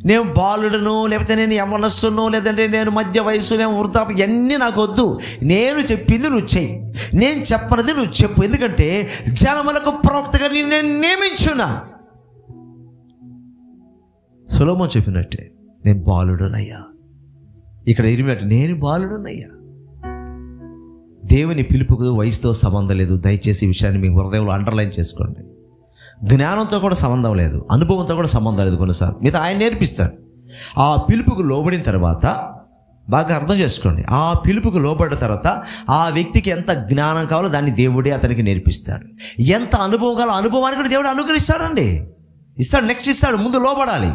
నేను బాలుడను, లేకపోతే నేను యవ్వనస్తును, లేదంటే నేను మధ్య వయసు, నేను వృద్ధాప్యం, ఇవన్నీ నాకు వద్దు. నేను చెప్పింది నువ్వు చెయ్యి, నేను చెప్పనది నువ్వు చెప్పు. ఎందుకంటే జనములకు ప్రవక్తగా నేను నియమించున్నా. సొలొమోను చెప్పినట్టే నేను బాలుడనయ్యా. ఇక్కడ ఇర్మియా నేను బాలుడనయ్యా. దేవుని పిలుపుకు వయసుతో సంబంధం లేదు. దయచేసి ఈ విషయాన్ని మీ హృదయంలో అండర్లైన్ చేసుకోండి. జ్ఞానంతో కూడా సంబంధం లేదు, అనుభవంతో కూడా సంబంధం లేదు. కొన్నిసార్లు మీద ఆయన నేర్పిస్తాడు. ఆ పిలుపుకు లోబడిన తర్వాత బాగా అర్థం చేసుకోండి, ఆ పిలుపుకు లోబడిన తర్వాత ఆ వ్యక్తికి ఎంత జ్ఞానం కావాలో దాన్ని దేవుడే అతనికి నేర్పిస్తాడు. ఎంత అనుభవం కావాలో అనుభవాన్ని కూడా దేవుడు అనుగ్రహిస్తాడండి, ఇస్తాడు. నెక్స్ట్ ఇస్తాడు. ముందు లోబడాలి,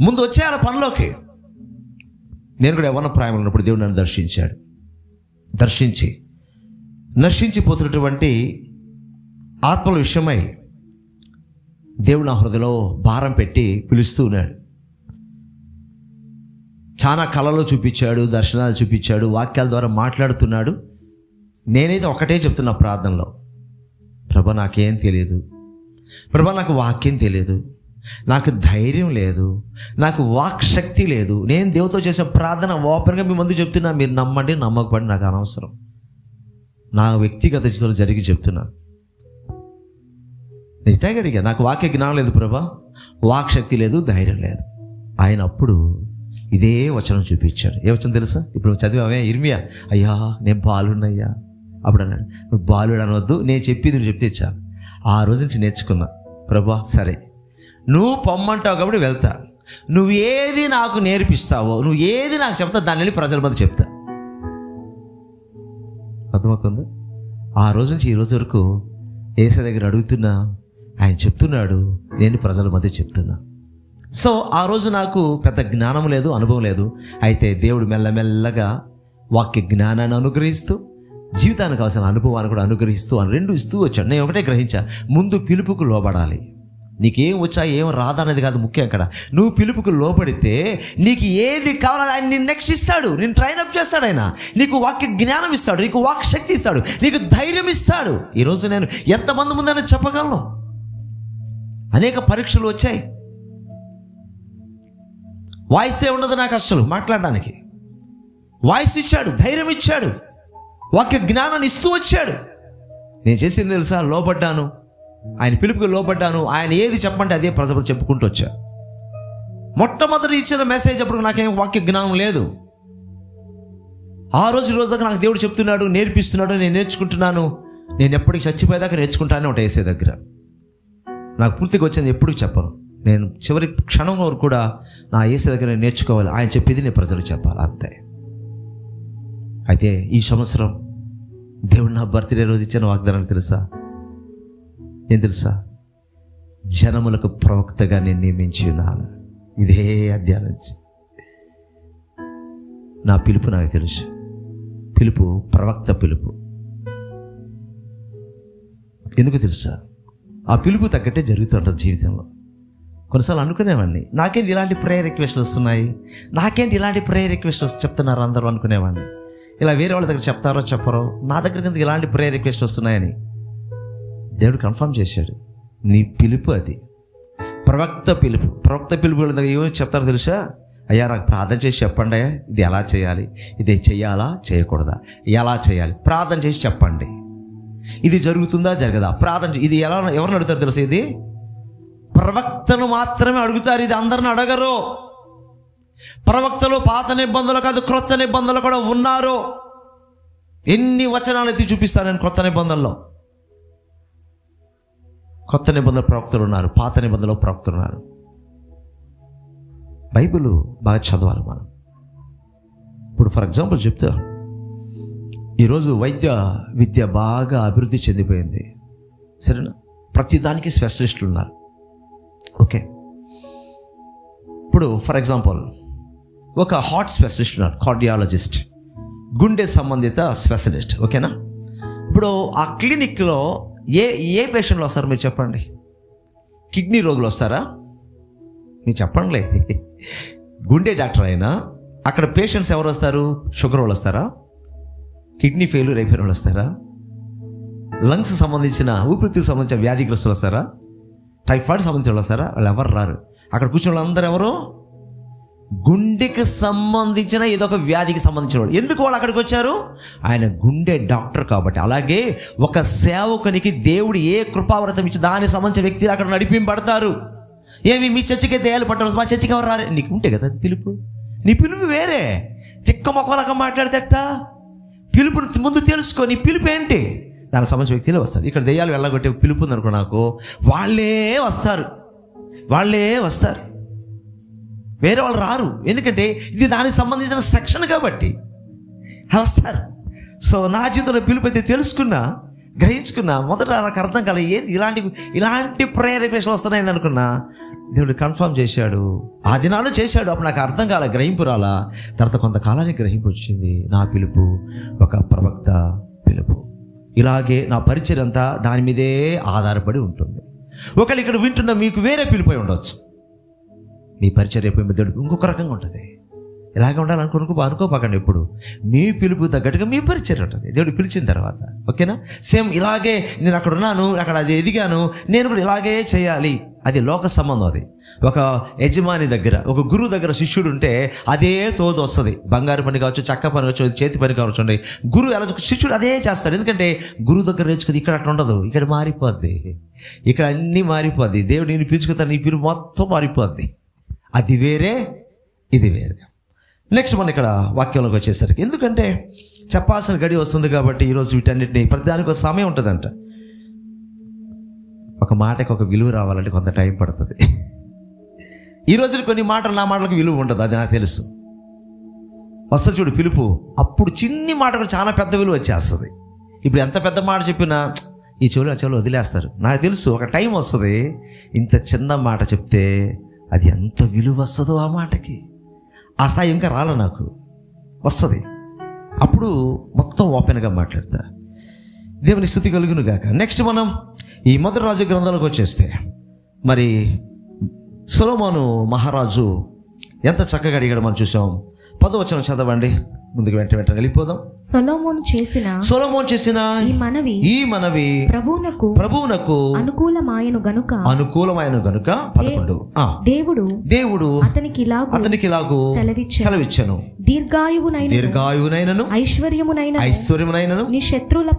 ముందు వచ్చేయాలి పనిలోకి. నేను కూడా యవ్వన ప్రాయంలో ఉన్నప్పుడు దేవుడు నన్ను నశించిపోతున్నటువంటి ఆత్మల విషయమై దేవుడు నా హృదయంలో భారం పెట్టి పిలుస్తూ ఉన్నాడు. చాలా కళలు చూపించాడు, దర్శనాలు చూపించాడు, వాక్యాల ద్వారా మాట్లాడుతున్నాడు. నేనైతే ఒకటే చెప్తున్నా ప్రార్థనలో, ప్రభా నాకేం తెలియదు, ప్రభా నాకు వాక్యం తెలియదు, నాకు ధైర్యం లేదు, నాకు వాక్ శక్తి లేదు. నేను దేవుడితో చేసే ప్రార్థన ఓపెన్గా మీ ముందు చెప్తున్నా, మీరు నమ్మండి నమ్మకపోండి నాకు అనవసరం. నా వ్యక్తిగత జీవితంలో జరిగి చెప్తున్నా. నేను ఇట్లాగే అడిగా, నాకు వాక్య జ్ఞానం లేదు ప్రభా, వాక్ శక్తి లేదు, ధైర్యం లేదు. ఆయన అప్పుడు ఇదే వచనం చూపించాడు. ఏ వచనం తెలుసా? ఇప్పుడు చదివామే, ఇర్మియా, అయ్యా నేను బాలుడనయ్యా. అప్పుడు అన్నాడు, నువ్వు బాలుడు అనవద్దు, నేను చెప్పేది నువ్వు చెప్తే ఇచ్చా. ఆ రోజు నుంచి నేర్చుకున్నా, ప్రభా సరే నువ్వు పొమ్మంటావు కాబట్టి వెళ్తా, నువ్వు ఏది నాకు నేర్పిస్తావో, నువ్వు ఏది నాకు చెప్తా, దాన్ని వెళ్ళి ప్రజల మధ్య చెప్తా. అర్థమవుతుంది? ఆ రోజు నుంచి ఈ రోజు వరకు యేసయ్య దగ్గర అడుగుతున్నా, ఆయన చెప్తున్నాడు, నేను ప్రజల మధ్య చెప్తున్నా. సో ఆ రోజు నాకు పెద్ద జ్ఞానం లేదు, అనుభవం లేదు. అయితే దేవుడు మెల్లమెల్లగా వాక్య జ్ఞానాన్ని అనుగ్రహిస్తూ, జీవితానికి కావాల్సిన అనుభవాన్ని కూడా అనుగ్రహిస్తూ, అని రెండు ఇస్తూ వచ్చాడు. నేను ఒకటే గ్రహించా, ముందు పిలుపుకు లోబడాలి. నీకేం వచ్చా ఏం రాదా అనేది కాదు ముఖ్యం. అక్కడ నువ్వు పిలుపుకు లోబడితే నీకు ఏది కావాలో ఆయన నిన్ను నెక్స్ట్ ఇస్తాడు, నేను ట్రైనప్ చేస్తాడు. ఆయన నీకు వాక్య జ్ఞానం ఇస్తాడు, నీకు వాక్ శక్తి ఇస్తాడు, నీకు ధైర్యం ఇస్తాడు. ఈరోజు నేను ఎంతమంది ముందైనా చెప్పగలను. అనేక పరీక్షలు వచ్చాయి, వాయిసే ఉండదు నాకు అసలు మాట్లాడడానికి. వాయిస్ ఇచ్చాడు, ధైర్యం ఇచ్చాడు, వాక్య జ్ఞానాన్ని ఇస్తూ వచ్చాడు. నేను చేసింది తెలుసా? లోబడ్డాను, ఆయన పిలుపుకి లోబడ్డాను. ఆయన ఏది చెప్పంటే అదే ప్రజలు చెప్పుకుంటూ వచ్చా. మొట్టమొదటి ఇచ్చిన మెసేజ్ అప్పుడు నాకేం వాక్య జ్ఞానం లేదు. ఆ రోజు రోజుగా నాకు దేవుడు చెప్తున్నాడు, నేర్పిస్తున్నాడు, నేను నేర్చుకుంటున్నాను. నేను ఎప్పటికి చచ్చిపోయేదాకా నేర్చుకుంటానే ఉంటా యేసయ్య దగ్గర. నాకు పూర్తిగా వచ్చింది ఎప్పుడు చెప్పను. నేను చివరి క్షణం వరకు కూడా నా యేసయ్య దగ్గర నేను నేర్చుకోవాలి, ఆయన చెప్పేది నేను ప్రజలకు చెప్పాలి, అంతే. అయితే ఈ సంవత్సరం దేవుడు నా బర్త్డే రోజు ఇచ్చిన వాగ్దానం తెలుసా? ఏం తెలుసా? జనములకు ప్రవక్తగా నేను నియమించి ఉన్నాను. ఇదే అధ్యాయం నుంచి నా పిలుపు నాకు తెలుసు. పిలుపు ప్రవక్త పిలుపు. ఎందుకు తెలుసా? ఆ పిలుపు తగ్గట్టే జరుగుతుంటుంది జీవితంలో. కొన్నిసార్లు అనుకునేవాడిని, నాకేంటి ఇలాంటి ప్రేయర్ రిక్వెస్ట్లు వస్తున్నాయి, నాకేంటి ఇలాంటి ప్రేయర్ రిక్వెస్ట్లు చెప్తున్నారు అందరూ అనుకునేవాడిని. ఇలా వేరే వాళ్ళ దగ్గర చెప్తారో చెప్పరో, నా దగ్గర ఎందుకు ఇలాంటి ప్రేయర్ రిక్వెస్ట్లు వస్తున్నాయని దేవుడు కన్ఫర్మ్ చేశాడు. నీ పిలుపు అది, ప్రవక్త పిలుపు. ప్రవక్త పిలుపు వాళ్ళ దగ్గర ఏమో చెప్తారో తెలుసా? అయ్యా నాకు ప్రార్థన చేసి చెప్పండి, ఇది ఎలా చేయాలి, ఇది చేయాలా చేయకూడదా, ఎలా చేయాలి ప్రార్థన చేసి చెప్పండి, ఇది జరుగుతుందా జరగదా ప్రార్థన. ఇది ఎలా ఎవరిని అడుగుతారు తెలుసా? ఇది ప్రవక్తను మాత్రమే అడుగుతారు, ఇది అందరిని అడగరు. ప్రవక్తలు పాత నిబంధనలు కాదు, క్రొత్త నిబంధనలు కూడా ఉన్నారు. ఎన్ని వచనాలు ఎత్తి చూపిస్తాను నేను క్రొత్త నిబంధనలో. కొత్త నిబంధనల ప్రవక్తలు ఉన్నారు, పాత నిబంధనలో ప్రవక్తలు ఉన్నారు. బైబిల్ బాగా చదవాలి మనం. ఇప్పుడు ఫర్ ఎగ్జాంపుల్ చెప్తా, ఈరోజు వైద్య విద్య బాగా అభివృద్ధి చెందిపోయింది, సరేనా? ప్రతిదానికి స్పెషలిస్టులు ఉన్నారు. ఓకే, ఇప్పుడు ఫర్ ఎగ్జాంపుల్ ఒక హార్ట్ స్పెషలిస్ట్ ఉన్నారు, కార్డియాలజిస్ట్, గుండె సంబంధిత స్పెషలిస్ట్. ఓకేనా? ఇప్పుడు ఆ క్లినిక్లో ఏ పేషెంట్లు వస్తారు మీరు చెప్పండి? కిడ్నీ రోగులు వస్తారా? మీరు చెప్పండి. గుండె డాక్టర్ అయినా అక్కడ పేషెంట్స్ ఎవరు వస్తారు? షుగర్ వాళ్ళు వస్తారా? కిడ్నీ ఫెయిల్యూర్ అయిపోయిన వాళ్ళు వస్తారా? లంగ్స్ సంబంధించిన ఊపిరితిత్తుకు సంబంధించిన వ్యాధిగ్రస్తులు వస్తారా? టైఫాయిడ్ సంబంధించిన వాళ్ళు వస్తారా? వాళ్ళు ఎవరు రారు. అక్కడ కూర్చున్న వాళ్ళందరూ ఎవరు? గుండెకి సంబంధించిన ఏదో ఒక వ్యాధికి సంబంధించిన వాళ్ళు. ఎందుకు వాళ్ళు అక్కడికి వచ్చారు? ఆయన గుండె డాక్టర్ కాబట్టి. అలాగే ఒక సేవకునికి దేవుడు ఏ కృపావరతం ఇచ్చి దానికి సంబంధించిన వ్యక్తులు అక్కడ నడిపింపబడతారు. ఏమి మీ చర్చికి దయాలు పట్టారు, మా చర్చికి ఎవరు రారే? నీకు ఉంటే కదా పిలుపు. నీ పిలుపు వేరే. తిక్క మొక్కలాగా మాట్లాడితేట పిలుపుని ముందు తెలుసుకో. నీ పిలుపు ఏంటి? దానికి సంబంధించిన వ్యక్తులే వస్తారు. ఇక్కడ దెయ్యాలు వెళ్ళగొట్టే పిలుపు ఉందనుకో నాకు, వాళ్ళే వస్తారు, వేరే వాళ్ళు రారు. ఎందుకంటే ఇది దానికి సంబంధించిన సెక్షన్ కాబట్టి వస్తారు. సో నా జీవితంలో పిలుపు అయితే తెలుసుకున్నా, గ్రహించుకున్నా. మొదట నాకు అర్థం కాలేదు, ఏది ఇలాంటి ప్రేయర్ రిక్వెస్ట్లు వస్తున్నాయి అనుకున్నా. దేవుడు కన్ఫర్మ్ చేశాడు, ఆ దినాలు చేశాడు. అప్పుడు నాకు అర్థం కాలే, గ్రహింపు రాలా. తర్వాత కొంతకాలానికి గ్రహింపు వచ్చింది. నా పిలుపు ఒక ప్రవక్త పిలుపు. ఇలాగే నా పరిచయం అంతా దాని మీదే ఆధారపడి ఉంటుంది. ఒకళ్ళు ఇక్కడ వింటున్న మీకు వేరే పిలుపై ఉండొచ్చు. మీ పరిచయం రేపు దేవుడు ఇంకొక రకంగా ఉంటుంది. ఇలాగే అనుకోపాకండి. ఎప్పుడు మీ పిలుపు తగ్గట్టుగా మీ పరిచయం ఉంటుంది దేవుడు పిలిచిన తర్వాత. ఓకేనా? సేమ్ ఇలాగే నేను అక్కడ ఉన్నాను, అక్కడ అది ఎదిగాను, నేను కూడా ఇలాగే చేయాలి అది లోక సంబంధం. అది ఒక యజమాని దగ్గర, ఒక గురువు దగ్గర శిష్యుడు ఉంటే అదే తోదు వస్తుంది. బంగారు పని కావచ్చు, చక్క పని కావచ్చు, చేతి పని కావచ్చు. గురువు ఎలా శిష్యుడు అదే చేస్తాడు. ఎందుకంటే గురువు దగ్గర నేర్చుకుంది. ఇక్కడ అట్లా ఉండదు. ఇక్కడ మారిపోద్ది, ఇక్కడ అన్నీ మారిపోద్ది. దేవుడు నేను పిలుచుకుతాను, నీ పిలుపు మొత్తం మారిపోద్ది. అది వేరే, ఇది వేరే. నెక్స్ట్ మనం ఇక్కడ వాక్యంలోకి వచ్చేసరికి, ఎందుకంటే చెప్పాల్సిన గడి వస్తుంది కాబట్టి ఈరోజు వీటన్నిటిని ప్రతిదానికి ఒక సమయం ఉంటుందంట. ఒక మాటకి ఒక విలువ రావాలంటే కొంత టైం పడుతుంది. ఈ రోజున కొన్ని మాటలు నా మాటలకు విలువ ఉంటుంది, అది నాకు తెలుసు. వస్తుంది చూడు పిలుపు, అప్పుడు చిన్ని మాటకు చాలా పెద్ద విలువ వచ్చేస్తుంది. ఇప్పుడు ఎంత పెద్ద మాట చెప్పినా ఈ చెవులు వదిలేస్తారు. నాకు తెలుసు ఒక టైం వస్తుంది, ఇంత చిన్న మాట చెప్తే అది ఎంత విలువ వస్తుందో ఆ మాటకి. ఆ స్థాయి ఇంకా రాలే, నాకు వస్తుంది. అప్పుడు మొత్తం ఓపెన్గా మాట్లాడతా. దేవుని స్తుతి కలుగును గాక. నెక్స్ట్ మనం ఈ మొదటి రాజు గ్రంథాలకు వచ్చేస్తే, మరి సొలొమోను మహారాజు ఎంత చక్కగా అడిగాడు మనం చూసాం. 10వ వచనం చదవండి, ముందుకు వెంట వెళ్ళిపోదాం. సొలొమోను చేసిన ఈ మనవి ప్రభువునకు అనుకూలమాయను గనుక 11 దేవుడు అతనికి ఇలాగు సెలవిచ్చెను, దీర్ఘాయువునైనను ఐశ్వర్యమునైనను నీ శత్రువుల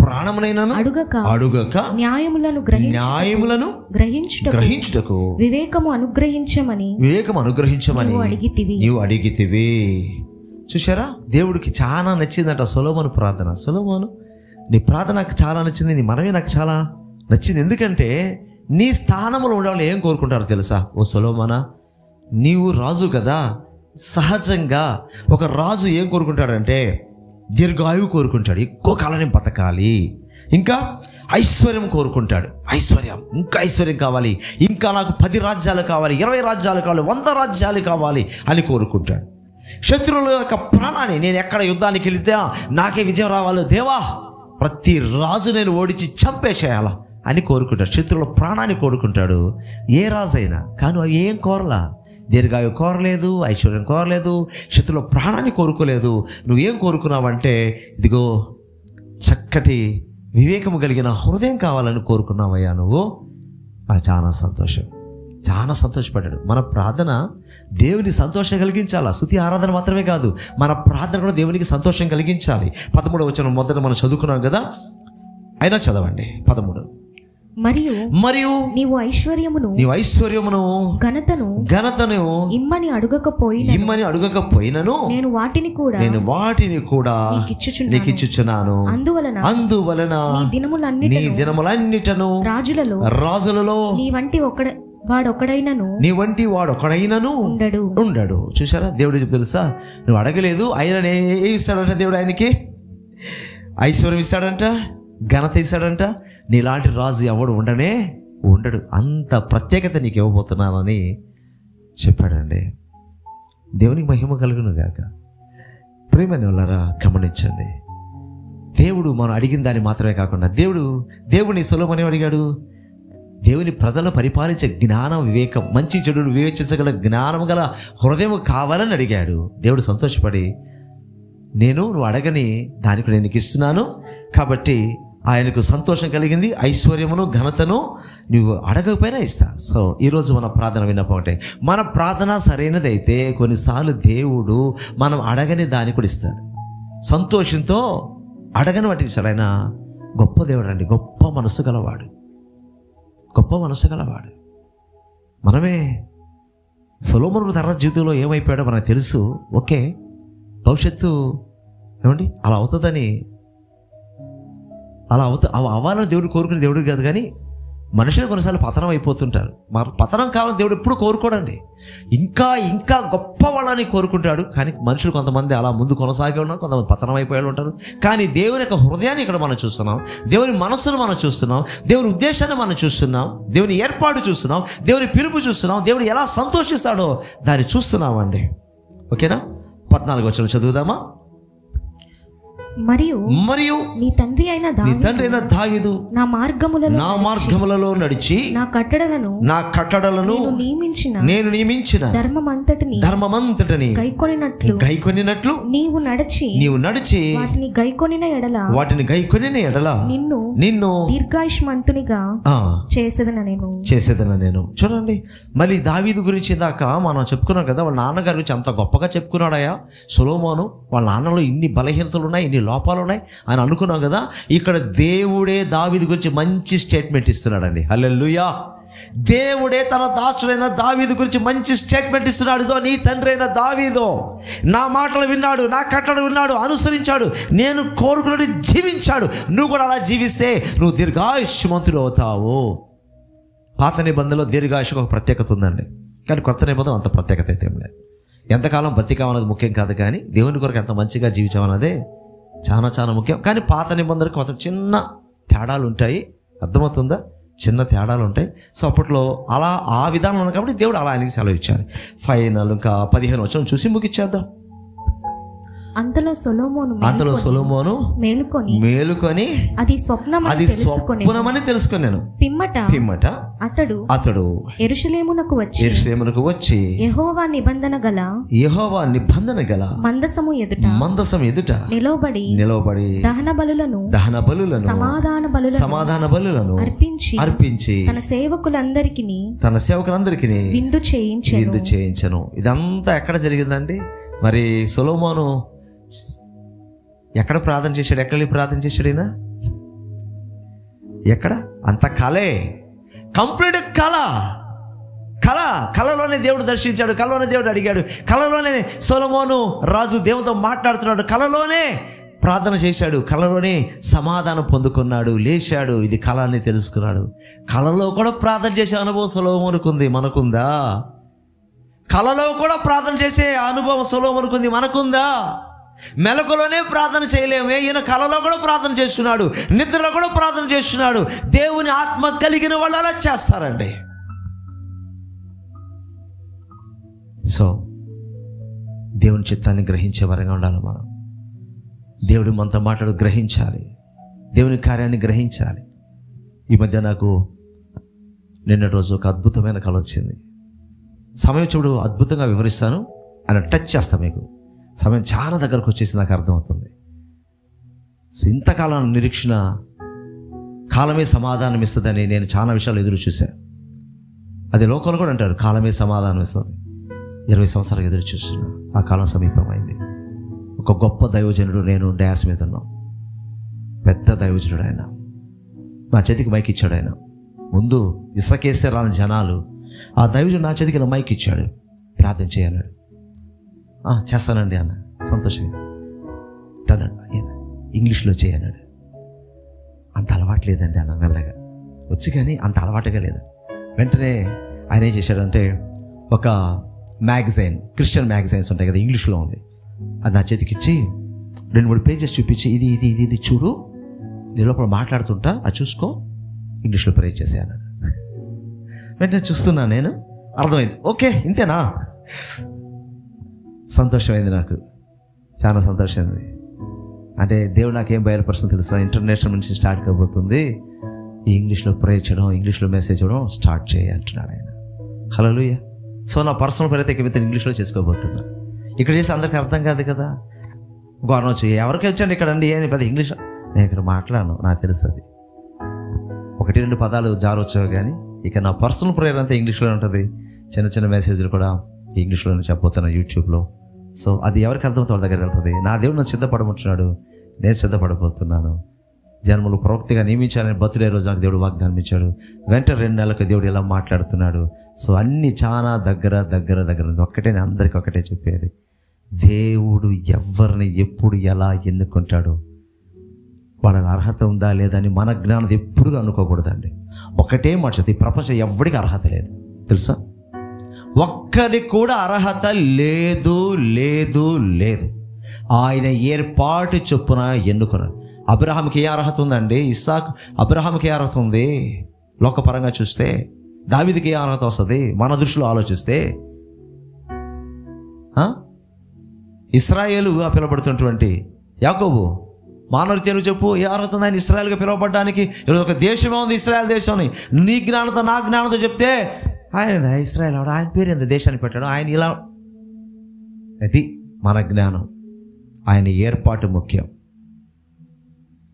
ప్రాణమునైనను అడుగక న్యాయములను గ్రహించుటకు వివేకము అనుగ్రహించమని నీవు అడిగితివి. చూసారా, దేవుడికి చాలా నచ్చిందంట సొలొమోను ప్రార్థన. సొలొమోను, నీ ప్రార్థన నాకు చాలా నచ్చింది, నీ మనవి నాకు చాలా నచ్చింది. ఎందుకంటే నీ స్థానంలో ఉండేవాళ్ళు ఏం కోరుకుంటారో తెలుసా? ఓ సొలొమోనా, నీవు రాజు కదా, సహజంగా ఒక రాజు ఏం కోరుకుంటాడంటే దీర్ఘాయువు కోరుకుంటాడు, ఎక్కువ కాలం బతకాలి. ఇంకా ఐశ్వర్యం కోరుకుంటాడు, ఇంకా ఐశ్వర్యం కావాలి, ఇంకా నాకు 10 రాజ్యాలు కావాలి, 20 రాజ్యాలు కావాలి, 100 రాజ్యాలు కావాలి అని కోరుకుంటాడు. శత్రువుల యొక్క ప్రాణాన్ని, నేను ఎక్కడ యుద్ధానికి వెళితే నాకే విజయం రావాలి దేవా, ప్రతి రాజు నేను ఓడించి చంపేసేయాలా అని కోరుకుంటాడు. శత్రువుల ప్రాణాన్ని కోరుకుంటాడు ఏ రాజైనా. కానీ అవి ఏం కోరలా, దీర్ఘాయువు కోరలేదు, ఐశ్వర్యం కోరలేదు, శత్రువుల ప్రాణాన్ని కోరుకోలేదు. నువ్వేం కోరుకున్నావంటే ఇదిగో చక్కటి వివేకము కలిగిన హృదయం కావాలని కోరుకున్నావయ్యా నువ్వు. అది చాలా సంతోషపడ్డాడు. మన ప్రార్థన దేవుని సంతోషం కలిగించాలా, స్తుతి ఆరాధన మాత్రమే కాదు, మన ప్రార్థన కూడా దేవునికి సంతోషం కలిగించాలి. 13వ వచనం మొదట మనం చదువుకున్నాం కదా, అయినా చదవండి 13. మరియు నీవు ఐశ్వర్యమును ఘనతను ఇమ్మని అడుగకపోయినను నేను వాటిని కూడా నీకు ఇచ్చుచున్నాను. అందువలన నీ దినములన్నిటను రాజులలో నీ వంటి వాడొకడైనను ఉండడు. చూసారా, దేవుడు తెలుసా, నువ్వు అడగలేదు, ఆయన ఏమి ఇస్తాడంట దేవుడు? ఆయనకి ఐశ్వర్యం ఇస్తాడంట, ఘనత ఇస్తాడంట. నీలాంటి రాజు ఎవడు ఉండడు. అంత ప్రత్యేకత నీకు ఇవ్వబోతున్నానని చెప్పాడండి. దేవునికి మహిమ కలుగును గాక. ప్రియమైన వాళ్ళారా, గమనించండి, దేవుడు మనం అడిగిన దాన్ని మాత్రమే కాకుండా దేవుని సొలొమోను అడిగాడు, దేవుని ప్రజలను పరిపాలించే జ్ఞానం, వివేకం, మంచి చెడును వివేచించగల జ్ఞానం గల హృదయం కావాలని అడిగాడు. దేవుడు సంతోషపడి, నువ్వు అడగని దానికి నేను నీకు ఇస్తున్నాను. కాబట్టి ఆయనకు సంతోషం కలిగింది. ఐశ్వర్యమును ఘనతను నువ్వు అడగకపోయినా ఇస్తా. సో ఈరోజు మన ప్రార్థన విన్నపం అంటే, మన ప్రార్థన సరైనది అయితే కొన్నిసార్లు దేవుడు మనం అడగని దాన్ని కూడా ఇస్తాడు. సంతోషంతో అడగని వాటి ఇస్తాడు. ఆయన గొప్ప దేవుడు అండి, గొప్ప మనసు గలవాడు. మనమే సొలొమోను తర్వాత జీవితంలో ఏమైపోయాడో మనకు తెలుసు. ఓకే, భవిష్యత్తు ఏమండి అలా అవుతుందని, అవ్వాలని దేవుడు కోరుకునే దేవుడు కాదు. కానీ మనుషులు కొన్నిసార్లు పతనం అయిపోతుంటారు. పతనం కావాలని దేవుడు ఎప్పుడు కోరుకోడండి, ఇంకా గొప్ప వాళ్ళని కోరుకుంటాడు. కానీ మనుషులు కొంతమంది అలా ముందు కొనసాగి ఉన్నారు, కొంతమంది పతనం అయిపోయి ఉంటారు. కానీ దేవుని యొక్క హృదయాన్ని ఇక్కడ మనం చూస్తున్నాం, దేవుని మనస్సును మనం చూస్తున్నాం, దేవుని ఉద్దేశాన్ని మనం చూస్తున్నాం, దేవుని ఏర్పాటు చూస్తున్నాం, దేవుని పిలుపు చూస్తున్నాం, దేవుడు ఎలా సంతోషిస్తాడో దాన్ని చూస్తున్నామండి. ఓకేనా? 14వ వచనం చదువుదామా? మరియు నీ తండ్రి అయిన దావీదు నా మార్గములలో నడిచి నా కట్టడలను నేను నియమించిన ధర్మమంతటిని గైకొనినట్లు నీవు నడిచి వాటిని గైకొనిన ఎడల నిన్ను దీర్ఘాయుష్మంతునిగా చేసేదన నేను. చూడండి, మళ్ళీ దావీదు గురించి దాకా మనం చెప్పుకున్నాం కదా, వాళ్ళ నాన్నగారి గురించి అంత గొప్పగా చెప్పుకున్నాడయ్యా సొలొమోను. వాళ్ళ నాన్నలో ఇన్ని బలహీనతలు ఉన్నాయి, ఇన్ని లోపాలు ఉన్నాయి అని అనుకున్నాం కదా. ఇక్కడ దేవుడే దావీదు గురించి మంచి స్టేట్మెంట్ ఇస్తున్నాడండి. హల్లెలూయా. దేవుడే తన దాసుడైన దావీదు గురించి మంచి స్టేట్మెంట్ ఇస్తున్నాడు. ఇదో నీ తండ్రి అయిన దావీదు నా మాటలు విన్నాడు, నా కట్టడలు విన్నాడు, అనుసరించాడు, నేను కోరుకున్నది జీవించాడు. నువ్వు కూడా అలా జీవిస్తే నువ్వు దీర్ఘాయుష్మంతుడు అవుతావు. పాత నిబంధనలో దీర్ఘాయుషకు ఒక ప్రత్యేకత ఉందండి, కానీ కొత్త నిబంధనలో అంత ప్రత్యేకత అయితే ఏం లేదు. ఎంతకాలం బతికామన్నది ముఖ్యం కాదు, కానీ దేవుని కొరకు ఎంత మంచిగా జీవించామన్నదే చాలా చాలా ముఖ్యం. కానీ పాత నిబంధనకు కొంత చిన్న తేడాలు ఉంటాయి, అర్థమవుతుందా? చిన్న తేడాలు ఉంటాయి. సో అప్పట్లో అలా ఆ విధానం ఉంది కాబట్టి దేవుడు అలా ఆయనకి సెలవు ఇచ్చారు. ఫైనల్ ఇంకా 15 వచనం చూసి ముగిచ్చేద్దాం. అంతలో సొలొమోను మేలుకొని అది స్వప్నమని తెలుసుకున్నాను. పిమ్మట అతడు యెరూషలేమునకు వచ్చి యెహోవా నిబంధన గల మందసము ఎదుట నిలవబడి దహన బలులను సమాధాన బలులను అర్పించి తన సేవకులందరికీ విందు చేయించెను. ఇదంతా ఎక్కడ జరిగిందండి? మరి సొలొమోను ఎక్కడ ప్రార్థన చేశాడు? ఎక్కడ ప్రార్థన చేశాడు? ఈయన ఎక్కడ? అంత కలే, కంప్లీట్ కళలోనే దేవుడు దర్శించాడు, కళలోనే దేవుడు అడిగాడు, కళలోనే సొలొమోను రాజు దేవుడితో మాట్లాడుతున్నాడు, కళలోనే ప్రార్థన చేశాడు, కళలోనే సమాధానం పొందుకున్నాడు, లేచాడు. ఇది కళ అని తెలుసుకున్నాడు. కళలో కూడా ప్రార్థన చేసే అనుభవం సొలొమోనుకుంది, మనకుందా? కళలో కూడా ప్రార్థన చేసే అనుభవం సొలొమోనుకుంది, మనకుందా? మెలకులోనే ప్రార్థన చేయలేమే, ఈయన కళలో కూడా ప్రార్థన చేస్తున్నాడు, నిద్రలో కూడా ప్రార్థన చేస్తున్నాడు. దేవుని ఆత్మ కలిగిన వాళ్ళు అలా చేస్తారండి. సో దేవుని చిత్తాన్ని గ్రహించే వరంగా ఉండాలి మనం. దేవుడు మనతో మాట్లాడు గ్రహించాలి, దేవుని కార్యాన్ని గ్రహించాలి. ఈ మధ్య నాకు నిన్నటి రోజు ఒక అద్భుతమైన కళ వచ్చింది. సమయం చూడు అద్భుతంగా వివరిస్తాను, అని టచ్ చేస్తా. మీకు సమయం చాలా దగ్గరకు వచ్చేసి నాకు అర్థమవుతుంది. సో ఇంతకాలం నిరీక్షణ కాలమే సమాధానం ఇస్తుందని నేను చాలా విషయాలు ఎదురు చూశాను. అది లోకల్ కూడా అంటారు, కాలమే సమాధానం ఇస్తుంది. 20 సంవత్సరాలు ఎదురు చూస్తున్నా, ఆ కాలం సమీపమైంది. ఒక గొప్ప దైవజనుడు నేను డ్యాస్ మీద ఉన్నాం, పెద్ద దైవజనుడు ఆయన. నా చేతికి మైక్ ఇచ్చాడు ఆయన. ముందు ఇసుకేస్తే రాని జనాలు, ఆ దైవజనుడు నా చేతికి మైక్ ఇచ్చాడు, ప్రార్థన చేయన్నాడు. చేస్తానండి అన్న, సంతోషంగా ఇంగ్లీష్లో చేయన్నాడు. అంత అలవాటు లేదండి అన్న, మెల్లగా వచ్చి, కానీ అంత అలవాటుగా లేదు. వెంటనే ఆయన ఏం చేశాడంటే, ఒక మ్యాగజైన్, క్రిస్టియన్ మ్యాగజైన్స్ ఉంటాయి కదా, ఇంగ్లీష్లో ఉంది, అది నా చేతికి ఇచ్చి 2-3 పేజెస్ చూపించి, ఇది ఇది ఇది ఇది చూడు, నీ లోపల మాట్లాడుతుంటా, అది చూసుకో, ఇంగ్లీష్లో ప్రే చేసే అన్నాడు. వెంటనే చూస్తున్నా నేను, అర్థమైంది. ఓకే, ఇంతేనా? సంతోషమైంది, నాకు చాలా సంతోషమైంది. అంటే దేవుడు నాకేం బయలుపరుస్తుంది తెలుసా? ఇంటర్నేషనల్ నుంచి స్టార్ట్ కాబోతుంది, ఈ ఇంగ్లీష్లో ప్రే చేయడం, ఇంగ్లీష్లో మెసేజ్ ఇవ్వడం స్టార్ట్ చేయి అంటున్నాడు ఆయన. హల్లెలూయా. సో నా పర్సనల్ ప్రేయర్ అయితే ఇక ఇంగ్లీష్లో చేసుకోబోతున్నా. ఇక్కడ చేసి అందరికీ అర్థం కాదు కదా. గౌరవం వచ్చి ఎవరికి వచ్చాను ఇక్కడ అండి, ఏది పెద్ద ఇంగ్లీష్ నేను ఇక్కడ మాట్లాడను, నాకు తెలుసు. అది 1-2 పదాలు జారొచ్చావు, కానీ ఇక నా పర్సనల్ ప్రేయర్ అంతా ఇంగ్లీష్లో ఉంటుంది. చిన్న చిన్న మెసేజ్లు కూడా ఇంగ్లీష్లోనే చెప్పబోతున్నా యూట్యూబ్లో. సో అది ఎవరికి అర్థమవుతుంది వాళ్ళ దగ్గర వెళ్తుంది. నా దేవుడు నన్ను సిద్ధపడమంటున్నాడు, నేను సిద్ధపడిపోతున్నాను. జన్మలు ప్రవక్తిగా నియమించాలని బర్త్డే రోజు నాకు దేవుడు వాగ్దానం ఇచ్చాడు. వెంటనే 2 నెలలకు దేవుడు ఇలా మాట్లాడుతున్నాడు. సో అన్నీ చాలా దగ్గర ఒక్కటే, నేను అందరికీ ఒకటే చెప్పేది, దేవుడు ఎవరిని ఎప్పుడు ఎలా ఎన్నుకుంటాడు, వాళ్ళకి అర్హత ఉందా లేదా అని మన జ్ఞానం ఎప్పుడు అనుకోకూడదండి. ఒకటే మాట, ఈ ప్రపంచం ఎవరికి అర్హత లేదు తెలుసా? ఒక్కరికి కూడా అర్హత లేదు. ఆయన ఏర్పాటు చొప్పున ఎన్నుకున్నాడు. అబ్రహాంకి ఏ అర్హత ఉందండి? అబ్రహాంకి ఏ అర్హత ఉంది లోకపరంగా చూస్తే? దావీదుకి ఏ అర్హత వస్తుంది మన దృష్టిలో ఆలోచిస్తే? ఇశ్రాయేలుగా పిలువబడుతున్నటువంటి యాకోబు మానవరీత్యా నువ్వు చెప్పు, ఏ అర్హత ఉంది ఆయన ఇశ్రాయేల్గా పిలువబడ్డానికి? ఈరోజు ఒక దేశమే ఉంది, ఇశ్రాయేల్ దేశం అని. నీ జ్ఞానంతో నా జ్ఞానంతో చెప్తే ఆయన ఇశ్రాయేల్ ఆవిడ, ఆయన పేరు ఎంత దేశాన్ని పెట్టాడు, ఆయన ఇలా. అది మన జ్ఞానం, ఆయన ఏర్పాటు ముఖ్యం.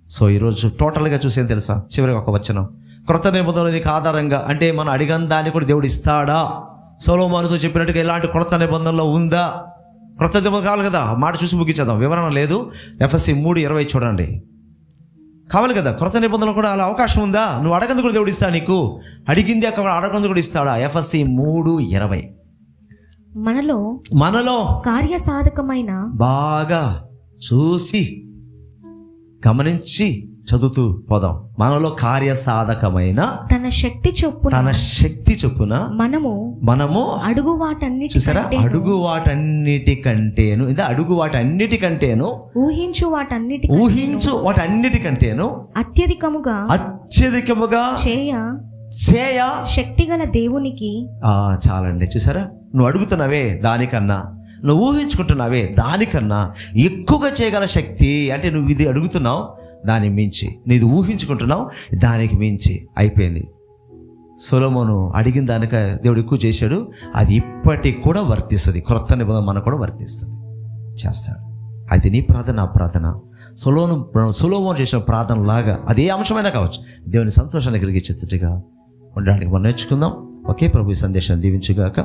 సో ఈరోజు టోటల్గా చూసేం తెలుసా? చివరికి ఒక వచనం, క్రొత్త నిబంధనలో నీకు ఆధారంగా అంటే మనం అడిగిన దాన్ని కూడా దేవుడు ఇస్తాడా? సొలొమోనుతో చెప్పినట్టుగా ఇలాంటి క్రొత్త నిబంధనలో ఉందా? క్రొత్త నిబంధన కావాలి కదా, మాట చూసి ముగించేద్దాం, వివరణ లేదు. ఎఫ్ఎస్సి 3:20 చూడండి. కావాలి కదా, క్రొత్త నిబంధనలు కూడా అలా అవకాశం ఉందా? నువ్వు అడగంది కూడా దేవుడు ఇస్తాడు నీకు, అడిగింది అక్కడ అడగంది కూడా ఇస్తాడా? ఎఫ్ఎస్సి 3:20. మనలో కార్యసాధకమైన, బాగా చూసి గమనించి చదువుతూ పోదాం. మనలో కార్యసాధకమైన తన శక్తి చొప్పున మనము అడుగు వాటన్నిటికంటేను ఊహించు వాటన్నిటికంటేను అత్యధికముగా చేయ శక్తిగల దేవునికి. చాలండి, చూసారా? నువ్వు అడుగుతున్నావే దానికన్నా, నువ్వు ఊహించుకుంటున్నావే దానికన్నా ఎక్కువగా చేయగల శక్తి. అంటే నువ్వు ఇది అడుగుతున్నావు, దానికి మించి, నీది ఊహించుకుంటున్నావు, దానికి మించి అయిపోయింది. సొలొమోను అడిగిన దానిక దేవుడు ఎక్కువ చేశాడు. అది ఇప్పటికి కూడా వర్తిస్తుంది, క్రొత్త నిబంధన మనకు కూడా వర్తిస్తుంది, చేస్తాడు. అయితే నీ ప్రార్థన, నా ప్రార్థన సొలొమోను చేసిన ప్రార్థన లాగా అదే అంశమైనా కావచ్చు, దేవుని సంతోషాన్ని కలిగించేట్టుగా ఉండడానికి మనం నేర్చుకుందాం. ఒకే ప్రభు ఈ సందేశాన్ని దీవించుగాక.